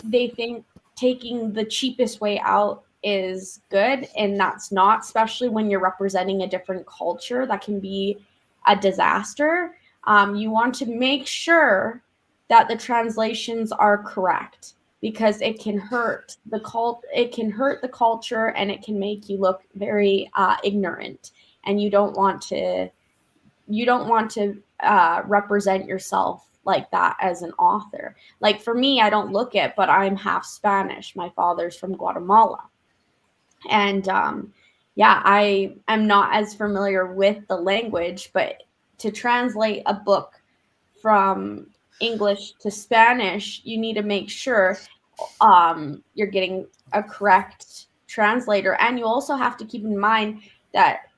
they think taking the cheapest way out is good. And that's not, especially when you're representing a different culture. That can be a disaster. You want to make sure that the translations are correct, because it can hurt the culture, and it can make you look very ignorant, and you don't want to represent yourself like that as an author. Like for me, I don't look it, but I'm half Spanish. My father's from Guatemala, and yeah, I am not as familiar with the language, but to translate a book from English to Spanish, you need to make sure you're getting a correct translator. And you also have to keep in mind that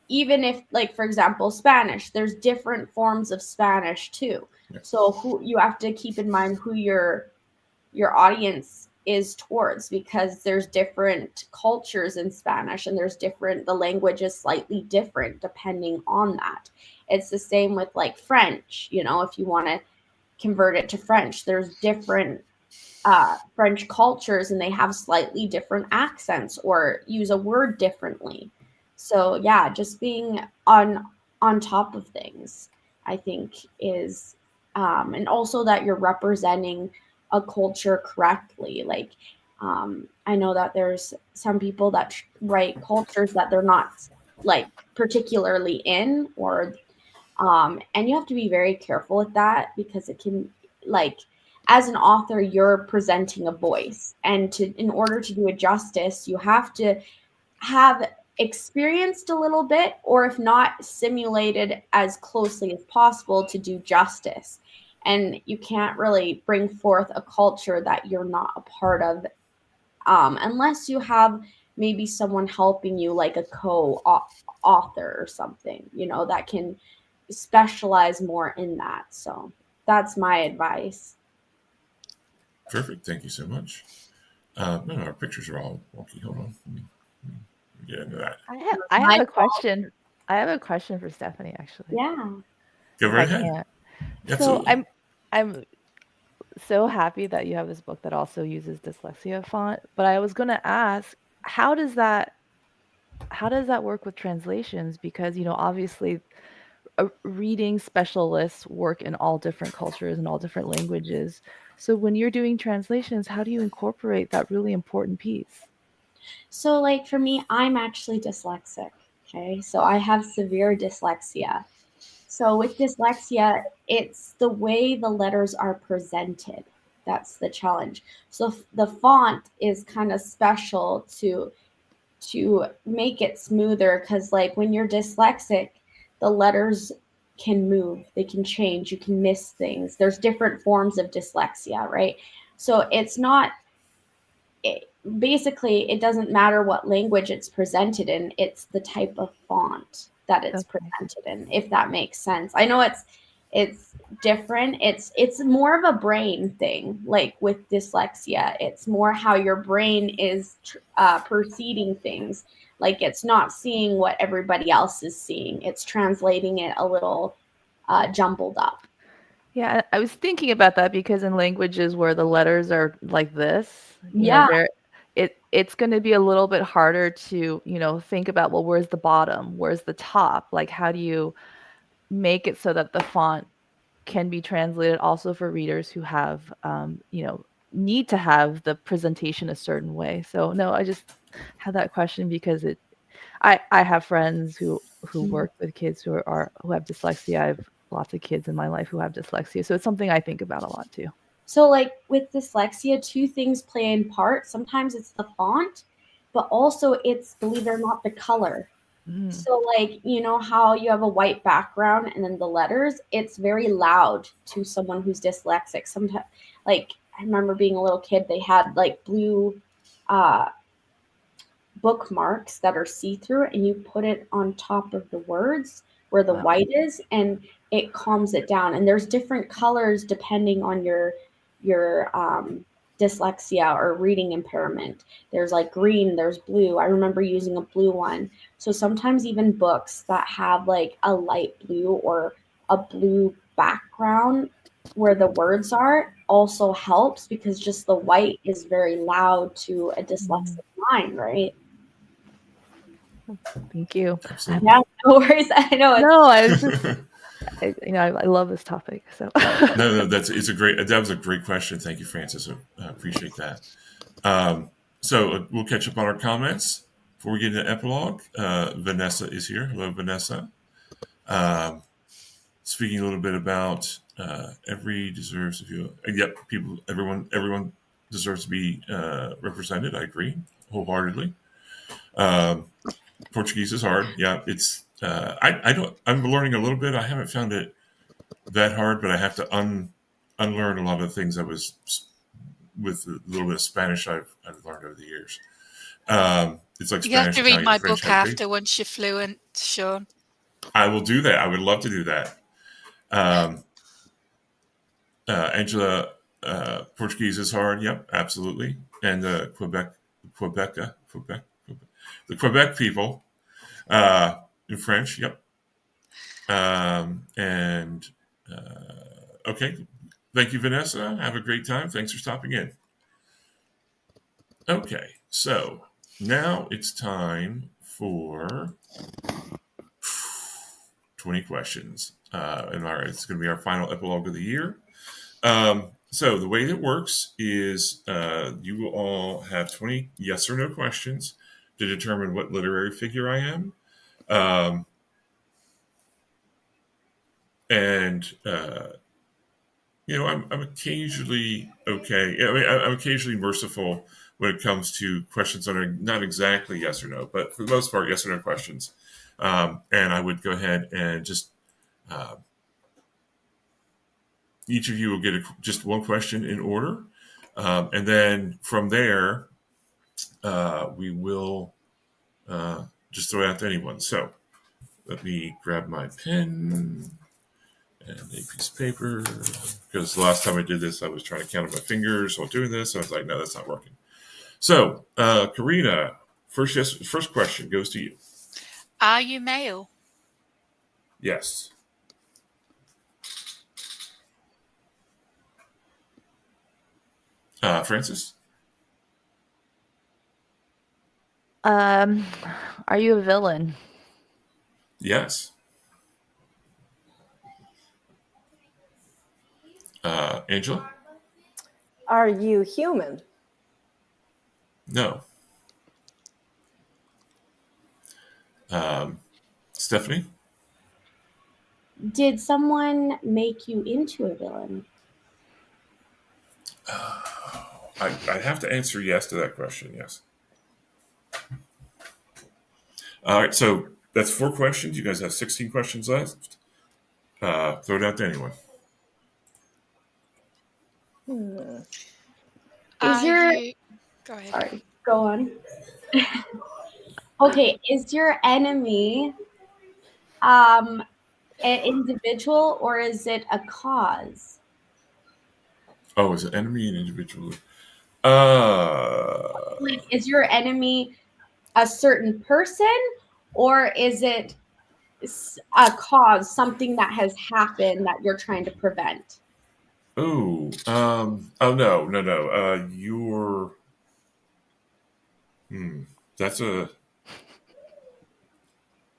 even if, like, for example, Spanish, there's different forms of Spanish too. So you have to keep in mind who your audience is towards, because there's different cultures in Spanish, and the language is slightly different depending on that. It's the same with like French, you know, if you want to convert it to French, there's different French cultures and they have slightly different accents or use a word differently. So yeah, just being on top of things, I think is, and also that you're representing a culture correctly. Like, I know that there's some people that write cultures that they're not like particularly in, or and you have to be very careful with that because it can, like, as an author, you're presenting a voice, and in order to do it justice, you have to have experienced a little bit, or if not, simulated as closely as possible to do justice. And you can't really bring forth a culture that you're not a part of, unless you have maybe someone helping you, like a co-author or something, that can specialize more in that. So that's my advice. Perfect. Thank you so much. No, our pictures are all wonky. Hold on. Let me get into that. I have a question. I have a question for Stephanie, actually. Yeah. Go right If I ahead. can. So I'm so happy that you have this book that also uses dyslexia font, but I was going to ask, how does that work with translations? Because, obviously reading specialists work in all different cultures and all different languages. So when you're doing translations, how do you incorporate that really important piece? So, like, for me, I'm actually dyslexic. Okay. So I have severe dyslexia. So with dyslexia, it's the way the letters are presented. That's the challenge. So the font is kind of special to make it smoother, because like when you're dyslexic, the letters can move, they can change, you can miss things. There's different forms of dyslexia, right? So it's not, basically it doesn't matter what language it's presented in, it's the type of font that it's presented in, if that makes sense. I know it's different. It's more of a brain thing. Like with dyslexia, it's more how your brain is perceiving things. Like it's not seeing what everybody else is seeing. It's translating it a little jumbled up. Yeah, I was thinking about that because in languages where the letters are like this, Yeah. It's going to be a little bit harder to, think about, well, where's the bottom? Where's the top? Like, how do you make it so that the font can be translated also for readers who have, need to have the presentation a certain way. So no, I just had that question because I have friends who work with kids who have dyslexia. I have lots of kids in my life who have dyslexia. So it's something I think about a lot too. So like with dyslexia, two things play in part. Sometimes it's the font, but also it's, believe it or not, the color. So like, how you have a white background and then the letters, it's very loud to someone who's dyslexic. Sometimes, like, I remember being a little kid, they had like blue bookmarks that are see-through, and you put it on top of the words where the white is, and it calms it down. And there's different colors depending on your dyslexia or reading impairment. There's like green, there's blue. I remember using a blue one. So sometimes even books that have like a light blue or a blue background where the words are also helps, because just the white is very loud to a dyslexic mind, right? Thank you. Absolutely. Yeah, no worries. I know. I was just, I love this topic. So No, that was a great question. Thank you, Francis. I appreciate that. So we'll catch up on our comments before we get into epilogue. Vanessa is here. Hello, Vanessa. Speaking a little bit about everyone deserves to be represented. I agree wholeheartedly. Portuguese is hard. Yeah, it's. I'm learning a little bit. I haven't found it that hard, but I have to unlearn a lot of things I was with a little bit of Spanish I've learned over the years. It's like You Spanish, have to read Italian, my French, book after once you're fluent, Sean. I will do that. I would love to do that. Angela, Portuguese is hard. Yep, absolutely. And the Quebec people in French. Yep. Okay. Thank you, Vanessa. Have a great time. Thanks for stopping in. Okay, so now it's time for 20 questions. It's going to be our final epilogue of the year. So the way it works is you will all have 20 yes or no questions to determine what literary figure I am. I'm occasionally okay. I mean, I'm occasionally merciful when it comes to questions that are not exactly yes or no, but for the most part, yes or no questions. And I would go ahead and just each of you will get just one question in order. And then from there, we will just throw it out to anyone. So let me grab my pen and a piece of paper, because the last time I did this, I was trying to count on my fingers while doing this. I was like, no, that's not working. So, Karina, first question goes to you. Are you male? Yes. Francis? Are you a villain? Yes. Angela? Are you human? No. Stephanie? Did someone make you into a villain? I have to answer yes to that question, yes. All right, so that's 4 questions. You guys have 16 questions left. Throw it out to anyone. Go ahead. Sorry, go on. Okay, is your enemy an individual or is it a cause? Oh, is it enemy and individual? Is your enemy a certain person or is it a cause, something that has happened that you're trying to prevent? No. That's a.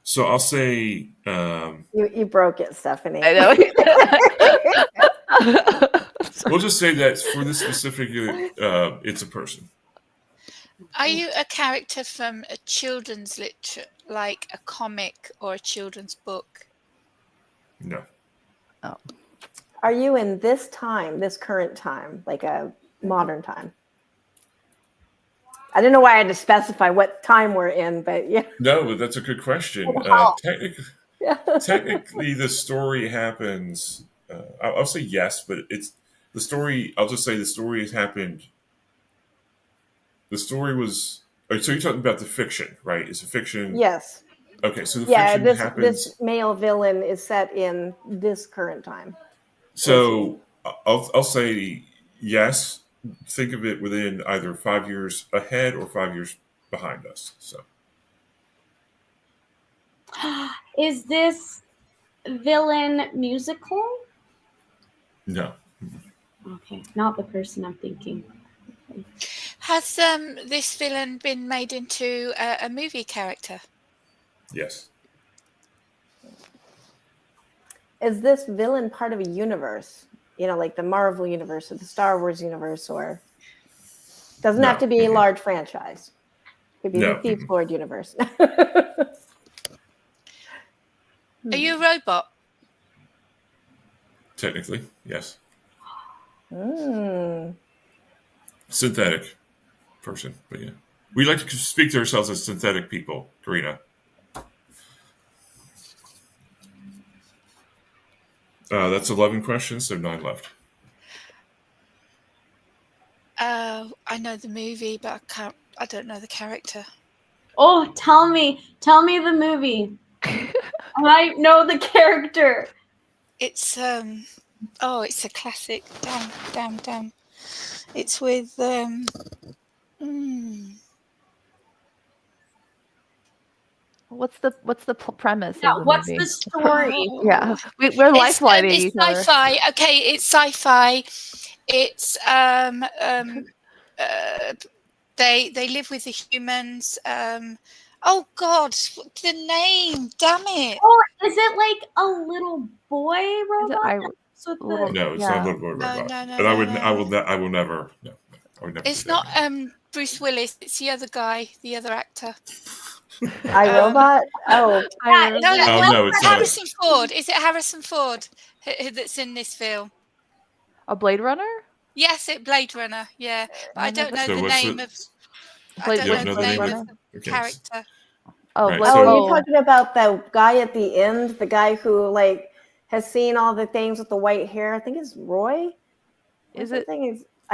So I'll say. You broke it, Stephanie. I know. We'll just say that for this specific, it's a person. Are you a character from a children's literature, like a comic or a children's book? No. Oh. Are you in this time, this current time, like a modern time? I don't know why I had to specify what time we're in, but yeah. No, but that's a good question. Technically, the story happens. I'll say yes, but it's the story. I'll just say the story has happened. The story was. So you're talking about the fiction, right? It's a fiction. Yes. Okay, so the fiction happens. This male villain is set in this current time. So I'll say yes. Think of it within either 5 years ahead or 5 years behind us. So, Is this villain musical? No. Okay, not the person I'm thinking. Has this villain been made into a movie character? Yes. Is this villain part of a universe? You know, like the Marvel universe or the Star Wars universe, or doesn't have to be a large franchise. Could be the Thief Lord universe. Are you a robot? Technically, yes. Synthetic person, but yeah. We like to speak to ourselves as synthetic people, Karina. That's 11 questions, so 9 left. I know the movie, but I don't know the character. Oh, tell me the movie. I know the character. It's it's a classic. Damn. It's with What's the premise Yeah, of the what's movie? the story? Yeah, we're lifelining each other. It's sci-fi. Okay, it's sci-fi. It's They live with the humans. Oh God, what's the name? Damn it! Oh, is it like a little boy Is it robot? I- That's what little- No, it's yeah. not a little boy robot. no, And I no, would, no. I will never. No, I would never. It's do not that. Bruce Willis. It's the other guy, the other actor. iRobot? Oh, Yeah, No, Oh, no, it's not. Harrison Ford. Is it Harrison Ford that's in this film? A Blade Runner? Yes, it Blade Runner. Yeah, but I don't know So the what's name the- of. I Blade- don't You know don't know the the name name of of the okay. character. Oh, Right, Blade so- you're Runner. talking about the guy at the end, the guy who like has seen all the things with the white hair. I think it's Roy. Is it I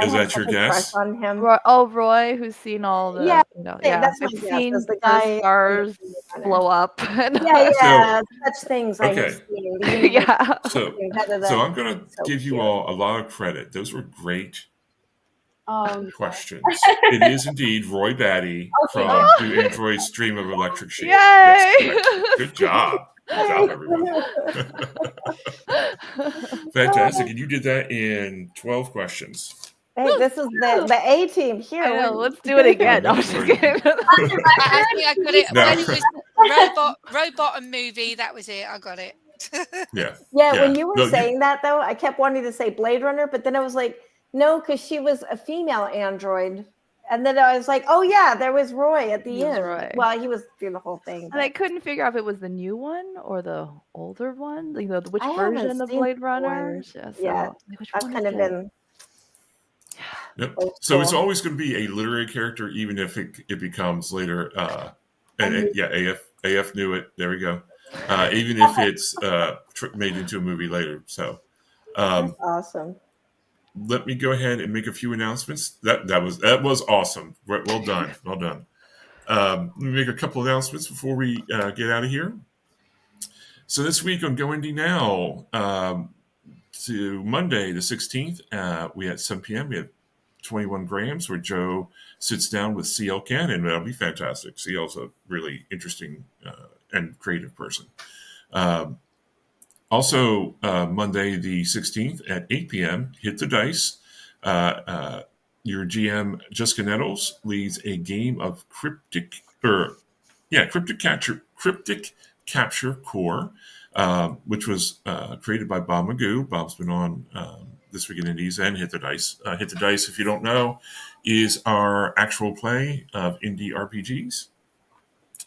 Is have that your such a crush guess? on him. Roy, who's seen all the Yeah, yeah. that's my I've guess, seen is the the guy- stars blow up. Yeah, such things I have Okay. seen. The universe Yeah. is So, better than- so I'm going to so give you cute. all a lot of credit. Those were great Oh, questions. It is indeed Roy Batty Okay, from Do Androids Dream of Electric Sheep. Yay! Yes, correct. Good job. Good job, everyone. Fantastic. And you did that in 12 questions. Hey, this is the A team here. I know. We're- Let's do it again. No, I'm just we're- kidding. I think I got it. No. When it was robot and movie, that was it. I got it. Yeah. Yeah, when you were No, saying that though, I kept wanting to say Blade Runner, but then I was like, no, because she was a female android. And then I was like, oh yeah, there was Roy at the He was end. Roy. Well, he was through the whole thing. And I but- couldn't figure out if it was the new one or the older one. Like which I haven't version of seen Blade the Runner? one Yeah, yet. like, which I've one kind is of it? been Yep. old So it's school. always going to be a literary character, even if it becomes later. AF knew it. There we go. Even if it's made into a movie later. So That's awesome. let me go ahead and make a few announcements. That was awesome. Well done. Well done. Let me make a couple announcements before we get out of here. So this week on Go Indie Now, to Monday the 16th, we at 7 p.m. we have 21 grams where Joe sits down with CL Cannon. That'll be fantastic. CL's a really interesting and creative person. Also, Monday the 16th at 8 p.m., Hit the Dice. Your GM, Jessica Nettles, leads a game of Cryptic Capture Core, which was created by Bob Magoo. Bob's been on This Week in Indies and Hit the Dice. Hit the Dice, if you don't know, is our actual play of indie RPGs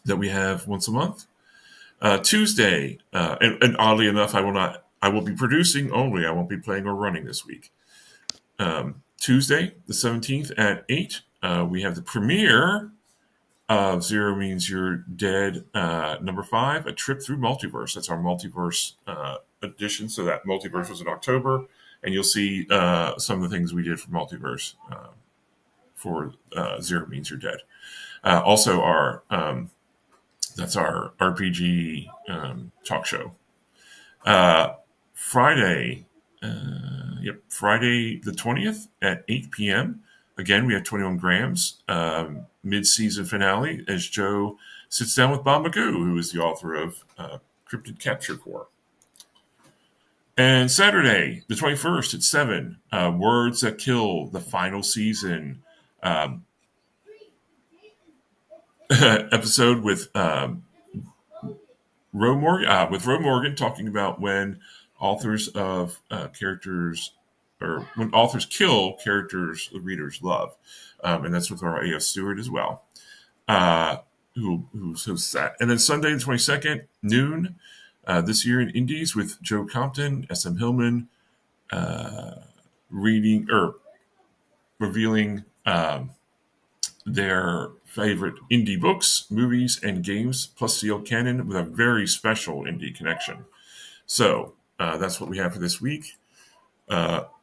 that we have once a month. Tuesday, and oddly enough, I will be producing only. I won't be playing or running this week. Tuesday, the 17th at 8, we have the premiere of Zero Means You're Dead, number 5, A Trip Through Multiverse. That's our multiverse edition. So that multiverse was in October, and you'll see some of the things we did for multiverse for Zero Means You're Dead. Also, that's our RPG talk show. Friday the 20th at 8 p.m. Again, we have 21 grams, mid-season finale, as Joe sits down with Bob Magoo, who is the author of Cryptid Capture Core. And Saturday, the 21st at 7, Words That Kill, the final season episode with Ro Morgan talking about when authors of characters, or when authors kill characters the readers love, and that's with our A.F. Stewart as well, who hosts that. And then Sunday the 22nd, noon, this year in Indies with Joe Compton, SM Hillman, revealing their favorite indie books, movies, and games, plus CL Canon with a very special indie connection. So that's what we have for this week.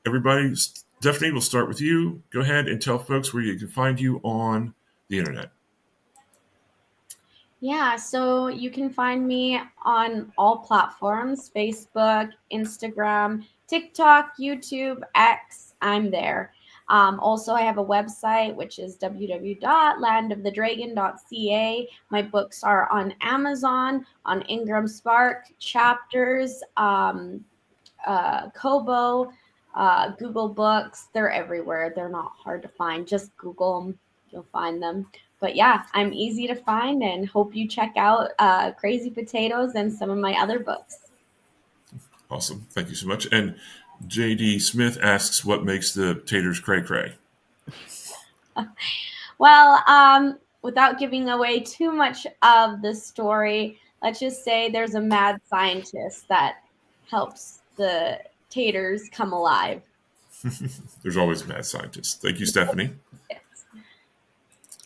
Everybody, Stephanie, we'll start with you. Go ahead and tell folks where you can find you on the internet. Yeah, so you can find me on all platforms: Facebook, Instagram, TikTok, YouTube, X. I'm there. Also, I have a website, which is www.landofthedragon.ca. My books are on Amazon, on Ingram Spark, Chapters, Kobo, Google Books. They're everywhere. They're not hard to find. Just Google them. you'll find them. But yeah, I'm easy to find, and hope you check out Crazy Potatoes and some of my other books. Awesome. Thank you so much. And J.D. Smith asks, what makes the taters cray-cray? Well, without giving away too much of the story, let's just say there's a mad scientist that helps the taters come alive. There's always mad scientists. Thank you, Stephanie.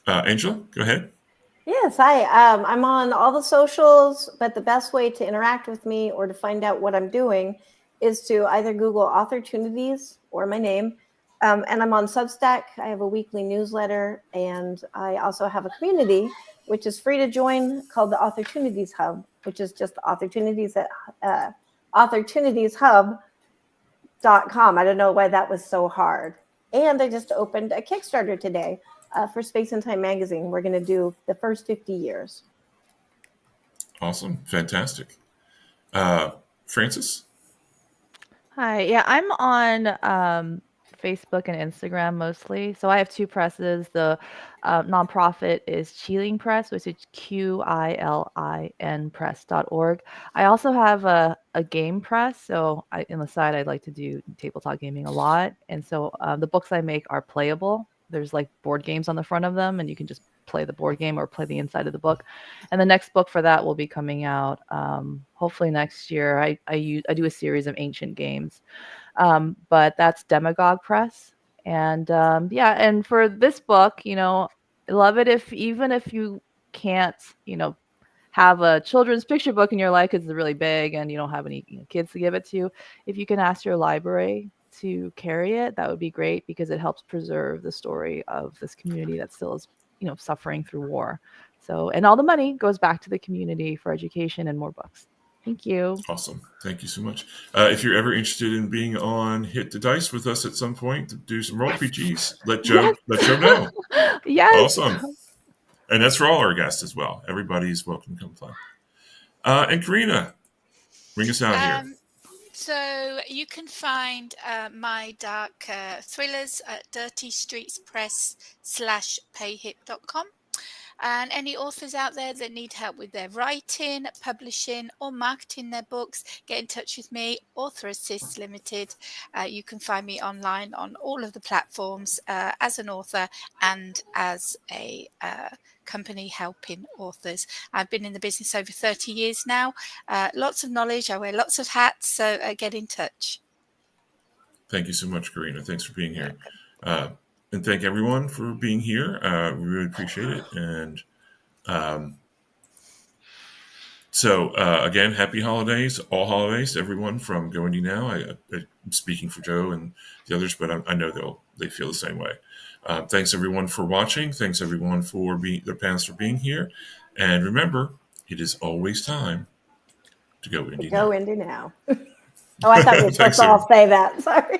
Angela, go ahead. Yes, I'm on all the socials, but the best way to interact with me or to find out what I'm doing is to either Google Authortunities or my name. And I'm on Substack. I have a weekly newsletter, and I also have a community, which is free to join, called the Authortunities Hub, which is just Authortunities at authortunitieshub.com. I don't know why that was so hard. And I just opened a Kickstarter today for Space and Time magazine. We're going to do the first 50 years. Awesome. Fantastic. Frances? Hi. Yeah, I'm on Facebook and Instagram mostly. So I have two presses. The nonprofit is Chilling Press, which is QILIN press.org. I also have a game press. So in the side, I like to do tabletop gaming a lot. And so the books I make are playable. There's like board games on the front of them, and you can just play the board game or play the inside of the book. And the next book for that will be coming out hopefully next year. I do a series of ancient games, but that's Demagogue Press. And yeah, and for this book, I love it even if you can't, have a children's picture book in your life because it's really big and you don't have any kids to give it to. If you can ask your library to carry it, that would be great, because it helps preserve the story of this community that still is, suffering through war. So, and all the money goes back to the community for education and more books. Thank you. Awesome. Thank you so much. If you're ever interested in being on Hit the Dice with us at some point to do some role PGs, let Joe know. Yes. Awesome. And that's for all our guests as well. Everybody's welcome to come play. And Karina, bring us out here. So you can find my dark thrillers at dirtystreetspress.com/payhip.com. And any authors out there that need help with their writing, publishing, or marketing their books, get in touch with me, Author Assist Limited. You can find me online on all of the platforms as an author and as a company helping authors. I've been in the business over 30 years now. Lots of knowledge. I wear lots of hats, so get in touch. Thank you so much, Karina. Thanks for being here. And thank everyone for being here. We really appreciate it. And so, again, happy holidays, all holidays to everyone from Go Indie Now. I'm speaking for Joe and the others, but I know they feel the same way. Thanks, everyone, for watching. Thanks, everyone, for the panelists for being here. And remember, it is always time to go Indie Now. Go Indie Now. Oh, I thought you were supposed to all say that. Sorry.